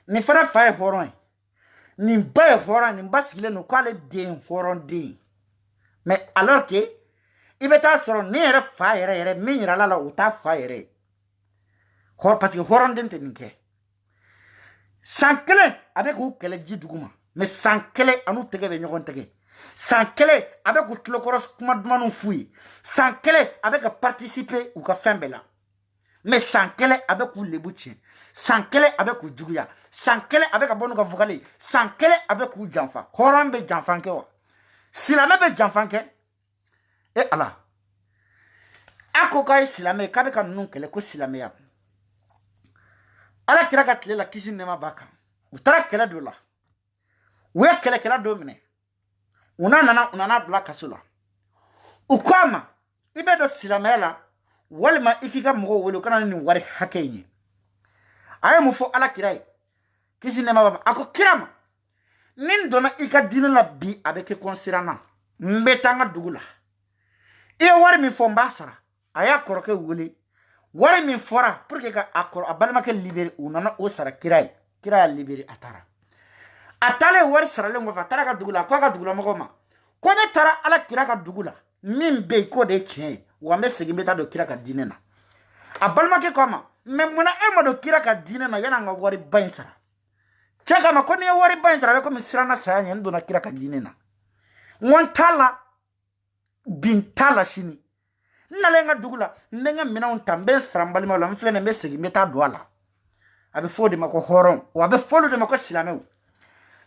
ni fara fa ye hɔrɔn ye nin ba ye hɔrɔn nin ba sigilen don k'ale den hɔrɔn den mais alors que i bɛ taa sɔrɔ ne yɛrɛ fa yɛrɛ min yirala la o t'a fa yɛrɛ parce que hɔrɔn den tɛ nin kɛ san kelen a bɛ k'u kɛlɛ ji dugu ma mais san kelen a n'u tɛgɛ bɛ ɲɔgɔn tɛgɛ san kelen a bɛ k'u tulokɔrɔ kuma dumanw f'u ye san kelen a bɛ ka participer u ka fɛn bɛɛ la mais san kelen a bɛ k'u lebu tiɲɛ san kelen a bɛ k'u juguya san kelen a bɛ ka bɔ n'u ka vocale san kelen a bɛ k'u janfa hɔrɔn bɛ janfan kɛ wa silamɛ bɛ janfan kɛ e ala a ko k'a ye silamɛ k'a bɛ ka ninnu kɛlɛ ko silamɛya ala kira ka tile la kisi nɛɛma b'a kan u taara kɛlɛ dɔ la u ye kɛlɛkɛla dɔ minɛ u nana bila kaso la u ko a ma i bɛ don silamɛya la walima i k'i ka mɔgɔw wele u kana nin wari hakɛ in ye a ye mun fɔ ala kira ye kisi nɛɛma b'a ma a ko kira ma ni n donna i ka diinɛ la bi a bɛ kɛ ko n siranna n bɛ taa n ka dugu la i ye wari min fɔ n b'a sara a y'a kɔrɔkɛ wele wari min fɔra pour que ka a balimakɛ libéré u nana o sara kira ye kira y'a libéré a taara a taalen wari saralen kɔfɛ a taara ka dugu la a ko a ka dugulamɔgɔw ma ko ne taara ala kira ka dugu la min bɛ yen k'o de ye tiɲɛ ye wa n bɛ segin n bɛ taa don kira ka diinɛ na a balimakɛ ko a ma mais munna e ma don kira ka diinɛ na yanni an ka wari ba in sara cɛ k'a ma ko n'i ye wari ba in sara a bɛ komi siranna saya ɲɛ n donna kira ka diinɛ na n ko n t'a la bi n t'a la sini n nalen n ka dugu la n bɛ n ka minɛnw ta n bɛ n sara n balimaw la n filɛ nin n bɛ segin n bɛ taa don a la a bɛ fɔ o de ma ko hɔrɔn wa a bɛ fɔ olu de ma ko silamɛw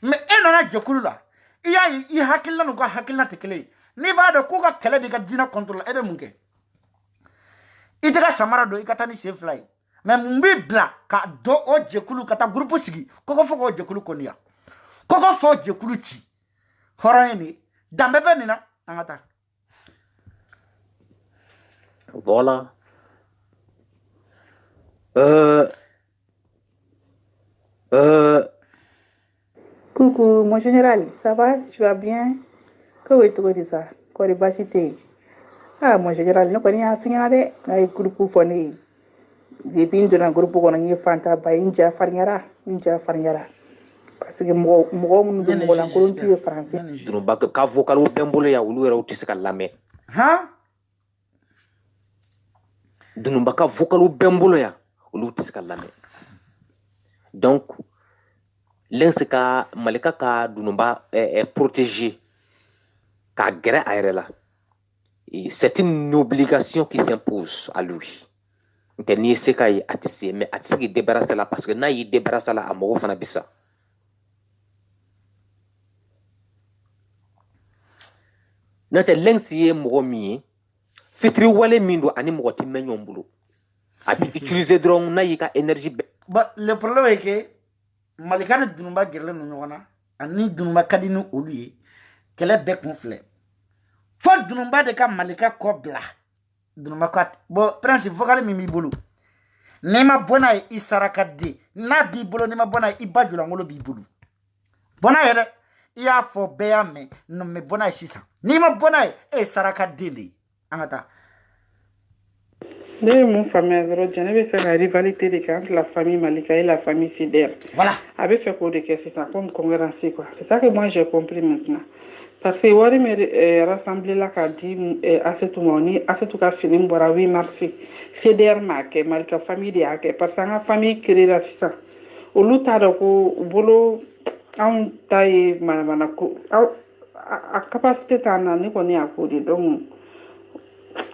mais e nana jɛkulu la i y'a ye i hakilina n'u ka hakilina tɛ kelen ye n'i b'a dɔn k'u ka kɛlɛ b'i ka diinɛ contre la e bɛ mun kɛ i tɛ ka samara don i ka taa ni sen fila ye mais mun b'i bila ka dɔ o jɛkulu ka taa groupe sigi ko fɔ k'o jɛkulu kɔniya ko fɔ o jɛkulu ci hɔrɔn ye nin ye danbe bɛ nin na an ka taa. Voilà. Coucou, mon général, ça va? Tu vas bien? Comment est-ce que ça? Quoi de bâchité? Ah, mon général, nous connaissons fini avec un groupe fourni. Depuis nous dans groupe on a eu Fanta by Inja Farniara. Parce que moi nous devons l'encore plus français. Dunu ba ka vocal o bembolo ya ulu era o tisi ka lamɛ. Han? Dunu ba ka vocal o bembolo ya ulu tisi ka lamɛ. Donc lense ka malika ka dunu ba protéger ka gɛrɛ a yɛrɛ la. C'est une obligation qui s'impose à lui. Nka n'i ye se k'a ye a tɛ se mais a tɛ se k'i débarrasser la parce que n'a y'i débarrasser la a mɔgɔw fana bɛ sa. N'o tɛ lɛnsi ye mɔgɔ min ye fitiri wale min don ani mɔgɔ tɛ mɛn ɲɔgɔn bolo a bɛ utiliser dɔrɔn n'a y'i ka énergie bɛɛ. Bah, le problème est que malika ni dununba gɛrɛlen don ɲɔgɔn na ani dununba ka di ni olu ye kɛlɛ bɛɛ kun filɛ fo dununba de ka malika kɔ bila dununba ka bon prince vocal min b'i bolo n'i ma bɔ n'a ye i saraka den n'a b'i bolo n'i ma bɔ n'a ye i ba jɔlankolon b'i bolo bɔ n'a ye dɛ i y'a fɔ bɛɛ y'a mɛn mais bɔ n'a ye sisan n'i ma bɔ n'a ye e ye saraka den de ye an ka taa. Ne mon famille alors je vais faire la rivalité de entre la famille Malika et la famille Sider. Voilà. Avec fait quoi de que c'est ça comme concurrence quoi. C'est ça que moi j'ai compris maintenant. Parce que Wari me rassemblé là qu'a dit à ce tout cas fini pour 8 mars. Sider marqué Malika famille de Ake parce que la famille créée là c'est ça. Au lieu de ko bolo on taille mana ko a capacité tana ni ko ni akodi donc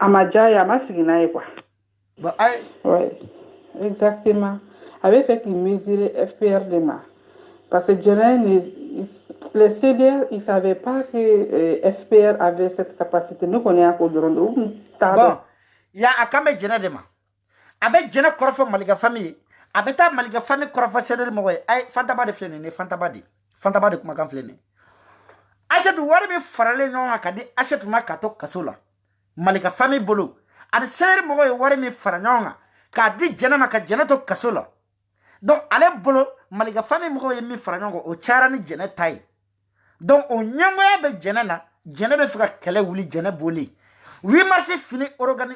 Amadjaya m'a signé quoi. Bah, oui, exactement. Avec fait qu'il mesurait FPR de ma. Parce que les CDR, ils ne savaient pas que FPR avait cette capacité. Nous connaissons encore de rendre. Bon, il y a un camé de ma. Avec Jena Korofo Malika famille, avec ta Malika famille Korofo Cédric Moé, aïe, Fantaba de Fléné, Fantaba de Kumakan Fléné. Achète Warbi Farale non à Kadi, achète ma kato Kasola. Malika famille bolo ad ser mo wari mi faranyonga ka di jena maka jena to kasola donc ale bolo malika famille mo mi faranyonga o chara ni jena tai donc o nyamwa be jena na jena be fika kele wuli jena boli 8 mars fini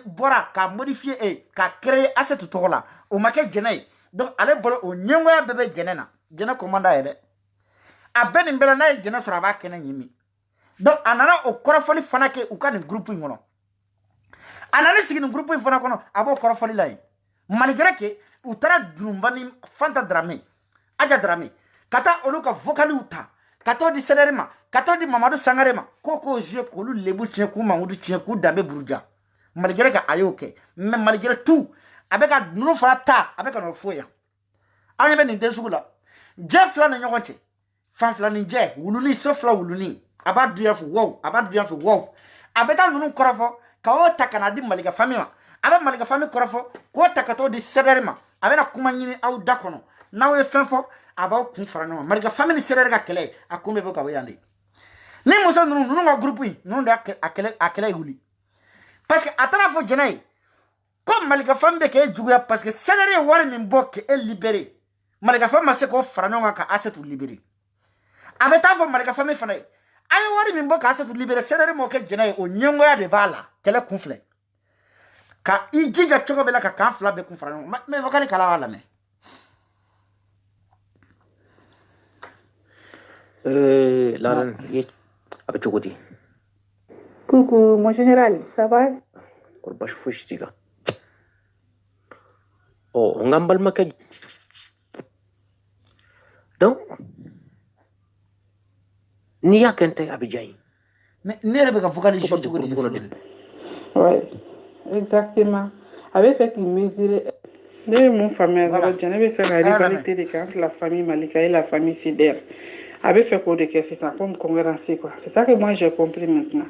bora ka modifier et ka créer à cette tour là o maké jene donc allez bolo o nyengoya bébé jene na jene commanda yede a ben mbela na jene sura ba kene nyimi donc anana o korofoli fana ke u ka ni groupe ngono anana sigi ni groupe fana kono abo korofoli lay malgré que u tara dunvani fanta drame aja drame kata oluka vocali uta kato di Sederema kato di Mamadou Sangarema koko je ko lu lebu tien ku Mamadou tien ku Dambe Buruja malgré que ayoke mais malgré tout avec a nous fata avec no foya anya be ni desugula je fla na nyokoche fan fla ni je wuluni so fla wuluni abadu ya fu wow abeta nunu korofo ka o takana di malika famima abe malika fami korofo ko takato di Sederema abe na kuma nyini au dakono na we fenfo aba kun farano malika fami ni Sederega kele akumbe boka wayande ni muso nunu nga groupe nunu da akele wuli parce que atana fo jenay comme malika fami be ke juguya parce que Sederé wari min bokke e libéré malika fami se ko farano ka asetu libéré abeta fo malika fami fana ay wari min boka asetu libéré Sederé mo ke jenay o nyengoya de bala kele kunfle ka i jija chogo bela ka kan fla be kun farano me vokali kala wala me Lauren, avec Chogoti. Coucou, mon général, ça va? Oh, on a mal maquillé. Donc, ni a qu'un tel Abidjan. mais nere be ka vokali Chogoti. Ouais, exactement. Avec fait qu'il mesurait. De mon famille, je n'avais fait la rivalité entre la famille Malika et la famille Sider. Avait fait quoi de qu'est-ce ça comme concurrence quoi. C'est ça que moi j'ai compris maintenant.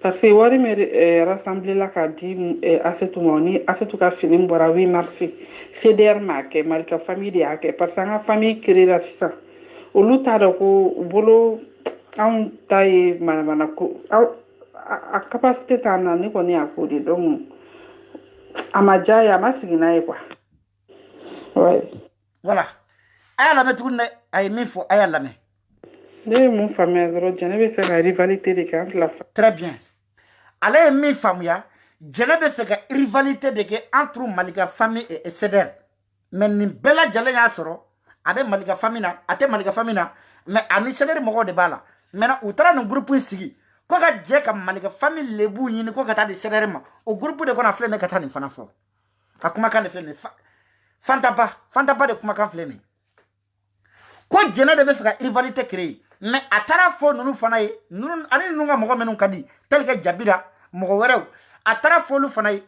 Parce que Wari me rassemblé là qu'a dit à cette moni, à cette cas fini mbora 8 mars. C'est derma que Malika famille dia que parce que la famille créé la ça. Au lieu de ko bolo on taille mana ko a capacité tana ni ko ni akodi donc amaja ya masigina quoi. Ouais. Voilà. Aya la metune ay mifo aya la me. De mon famille, je n'avais fait la rivalité de entre la famille. Très bien. Allez, mi famille, je n'avais fait la rivalité de entre Malika famille et Seder. Mais ni bella jale ya soro, avec Malika famille na, ate Malika famille na, mais ani Seder moko de bala. Maintenant, outra no groupe sigi. Ko ka je ka Malika famille lebu yini ko ka ta de Seder ma. O groupe de ko na flene ka ta ni fana fo. Akuma kan flene. Fanta pa de kuma kan flene. Ko jena de be fait la rivalité créée. Mais à tarafo nous fanaye nous ani nunga mogo menun kadi tel que jabira mogo werew a tarafo lu fanaye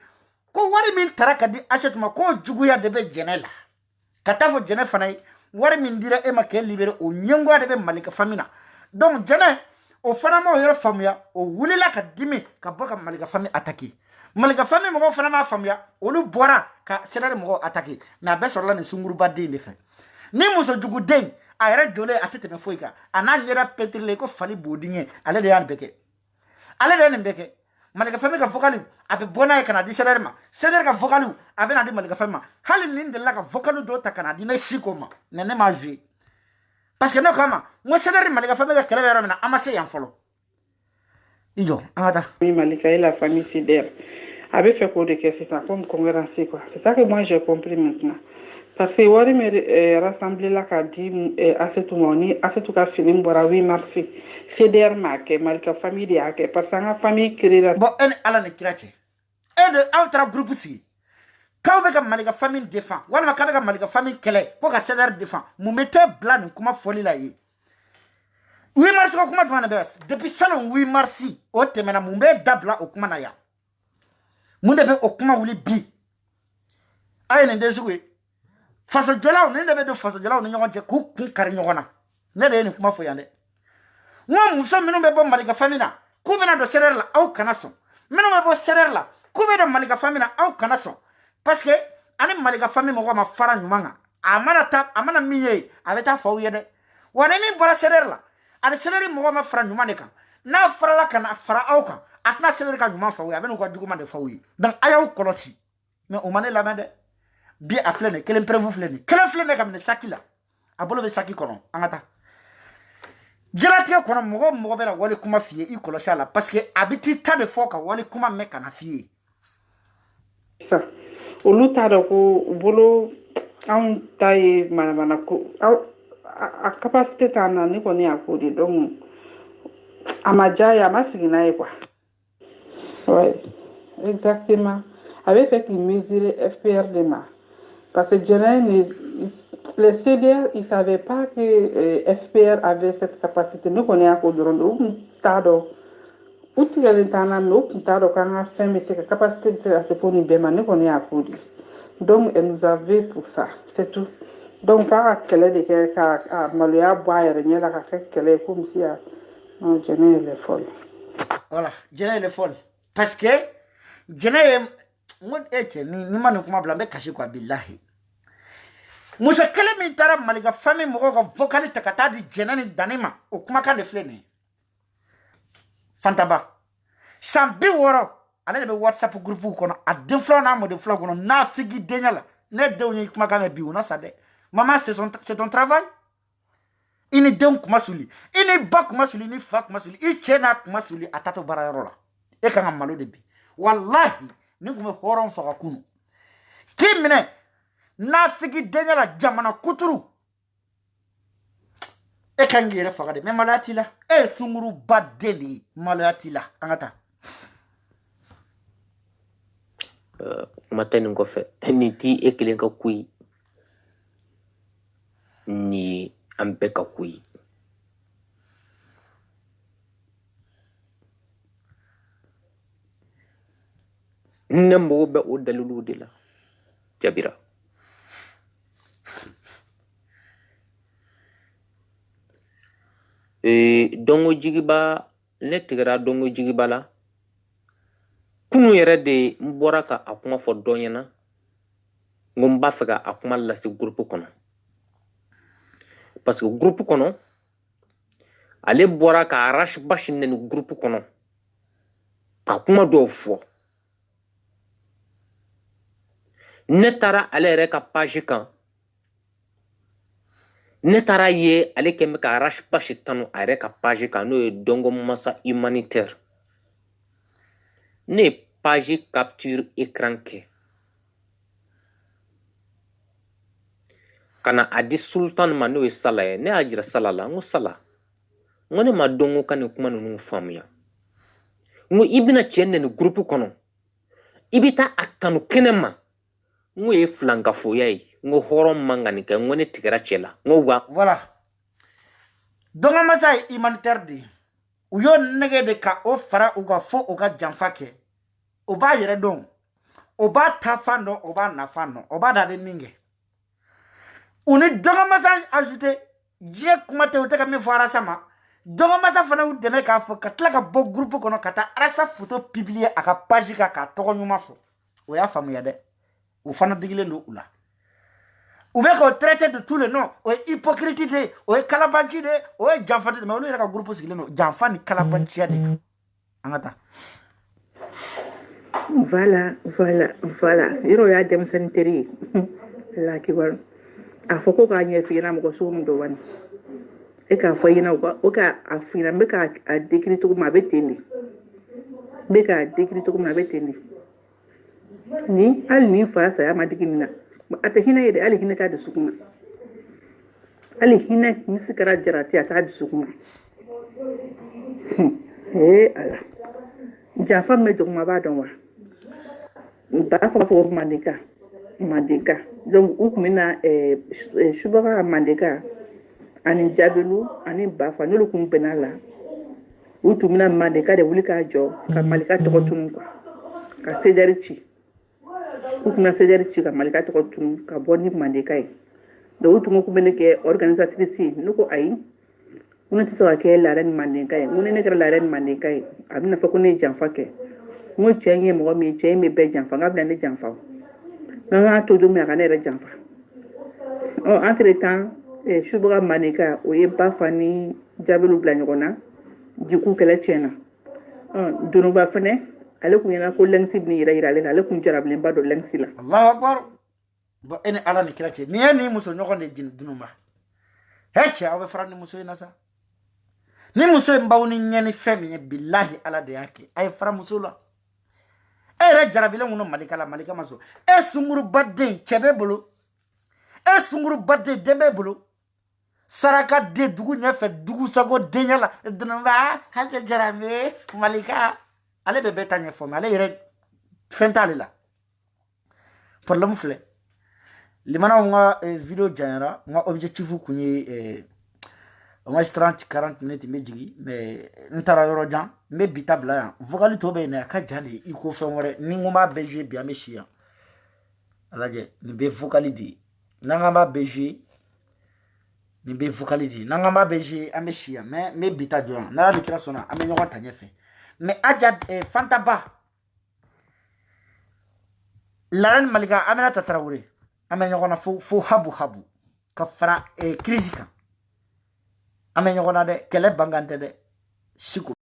ko wari min tarakadi achetuma ko juguya de be jenela katafo jene fanaye wari min dira e ma ke libéré o nyengo de be malika famina donc jene o fana mo yoro famia o wulila ka dimi ka boka malika fami attaquer malika fami mogo fana ma famia o lu bora ka sedare mogo attaquer mais abe sorla ni sunguru badde ne fe ni muso jugu den a yɛrɛ jole a tɛ tɛmɛ foyi kan a n'a ɲɛda pɛtirilen ko fali bodingɛ ale de y'a nin bɛɛ kɛ ale de ye nin bɛɛ kɛ malika fami ka vocali a bɛ bɔ n'a ye ka na di Seder ma Seder ka vocali a bɛ na di malika fami ma hali nin delila ka vocali dɔw ta ka na di ne siko ma mais ne m'a joué parce que ne ko a ma n ko Seder malika fami ka kɛlɛ bɛ yɔrɔ min na an ma se yan fɔlɔ i jɔ an ka taa. Malika et la famille Sider avait fait quoi de qu'est-ce ça comme concurrence quoi. C'est ça que moi j'ai compris maintenant. Parce que Wari me rassemblé là qu'a dit à cette moni, à cette cas fini mbora 8 mars. C'est derma que Malika famille dia que parce que la famille créé la. Bon, en ala ne kirache. Et de autre groupe si. Quand vous avez Malika famille défend, ou alors quand vous avez Malika famille kele, pour que Seder défend, vous mettez blanc comment folie là y. 8 mars comment tu m'en as depuis salon 8 mars, au temena mumbe dabla au kuma na ya. Mun debe au kuma wuli bi. Aye ne déjoué. Faso jola ne debe do faso jola ne nyon je ku kun kari nyona. Ne de ne kuma fo yande. Ngo muso minu be bo Malika famille na. Ku be na do Seder la au kanaso. Minu be bo Seder la. Ku be do Malika famille na au kanaso. Parce que ani Malika famille mo ma fara nyumanga. Amana miye aveta fo yede. Wane mi bola Seder la. Ani Seder mo ma fara nyumane kan. Na fara la kana fara au kan. Atna Seder ka nyuma fo ya be no ko duguma de fo yi. Donc ayaw kolosi. Mais o mane la mende. Bien à flene, quel prévu flene. Quel flene comme ne saki là. Abolo be saki kono. Angata. jalatigɛ kɔnɔ mɔgɔ bɛ na wale kuma f'i ye i kɔlɔsi a la parce que a bɛ t'i ta de fɔ ka wale kuma mɛn kana f'i ye. sa olu t'a dɔn ko bolo anw ta ye manamana ko a capacité t'an na ne kɔni y'a ko de donc a ma diya ye a ma sigi n'a ye quoi. Ouais, exactement. Avec fait qu'il mesurait FPR de ma. Parce que les CDR, ils ne savaient pas que FPR avait cette capacité. Nous connaissons encore durant le temps. Où tu as l'intérêt, nous avons quand on fait cette capacité de se faire une belle nous connaissons encore. Donc, elle nous avait pour ça. C'est tout. Donc, quand elle est à Maloya, elle est comme si non, Jenny elle est folle. Voilà, Jenny elle est folle. Parce que Jenny ni manu kuma bla be kashi kwa billahi. Musa kele min tara maliga famille mo ko vocal takata di Jenny danima o kuma kan le flene. Fantaba. Sambi woro ale be WhatsApp group kono a den flo na mo de flo kono na figi denyala. Ne de onyi kuma kan bi wona sade. Maman c'est ton travail. Ini dem kuma suli. Ini ba kuma suli ni fa kuma suli. I chena kuma suli atato barayoro la. E kan amalo de bi. Wallahi ni kuma horon fa kunu. Kimine na figi denyala jamana kuturu. E kan gere fa de. Me malati la. E sunguru badeli malati la. Angata. Matani ngo fe. Ni ti ekelen ka kui. Ni ambeka kui. Nambo be o dalulu de la Jabira. Dongo jigiba ne tigara dongo jigiba la kunu yere de mbora ka akuma fo donyana ngomba fega akuma la si groupe kono parce que groupe kono ale bora ka arash bashin ne groupe kono akuma do fo netara ale re ka page kan netara ye ale keme ka arash bashi tanu are ka page kan no dongo masa humanitaire ne page capture écran ke kana adi sultan manu sala ne ajira sala la ngo sala ngone ma dongo kan kuma nunu famia ngo ibina chenne no groupe kono ibita atanu kenema ngo e flanga foyai ngo horom mangani ka ngone tigara chela ngo wa Voilà. Donga masa humanitaire di. Uyo nege de ka o fara uga fo uga janfake. Oba yere don. Oba tafano, oba nafano. Oba dade minge. Uni donga masa ajouté. Dje kumate uteka mi fara sama. Donga masa fana u deme ka fo. Katla ka bo groupe kono kata. Arasa photo publié aka page ka toko nyuma fo. Oya famu yade. Ou fana digile no ula. Ou bien qu'on traite de tous les noms. Ou hypocrite, ou calabanchi, ou janfani. Mais on est un groupe qui est janfani calabanchi. Angata. Voilà. Iro ya dem sanitary. La ki war. A foko ka nye fina mo so mu do wani. E ka fo yina o ka afina me ka a décrit to ma beteni. Me ka décrit to ma beteni. Ni al ni fa sa ya ma digina. Ata hina yede ali hina ta da sukuma. Ali hina misikara jarati ta da sukuma. Ala. Jafa me do ma ba don wa. Ba fa fo mandika. Donc ukumina shubaka mandika ani jabelu ani bafa nolu kumpenala. Utumina mandika de wulika jo ka malika to tunu ka sederichi. Ukuna sederichi ka malika to tunu ka boni mandika yi. Do utumo kumene ke organisatrice nuko ai. Una tisa ke la ren mandika yi. Una ne kra la ren mandika yi. Abina fa kone janfa ke. Mo chenye mo mi chenye be janfa ngabla ne janfa. Nanga todo me akanere janfa. Entre temps, Shubra Manika, oye bafani jabelu blanyona, du coup qu'elle est tienne. Dono bafane, ale kunyana ko lengsi ni ira ale kun jarable ba do lengsi la. Allahu akbar. Ba ene ala ni kirache. Ni muso nyoko ne jin dunuma. Heche awe frani muso ina sa. ni muso mbaw ni nyani femi billahi ala de yake ay fara muso la ere jarabile ngono malika la malika maso e sunguru badde chebe bolo e sunguru badde dembe bolo saraka de dugu nyafe dugu sago denyala dunamba hake jarabe malika ale bebe tanye fome ale yere fentale la problème fle limana nga video janera nga objectif kunye on va 30-40 minutes medjigi mais ntara yoro jan me bitabla ya vocal to be na ka jani iko femore ni ngoma beje bia meshia alaje ni be vocal di nangama beje ni be vocal di nangama beje ameshia mais me bitajo na la déclaration ame nyoko tanye fe mais aja fantaba laran malika amena tatrawure ame nyoko na fo habu kafara crise kan ame nyoko na de kele bangante de siku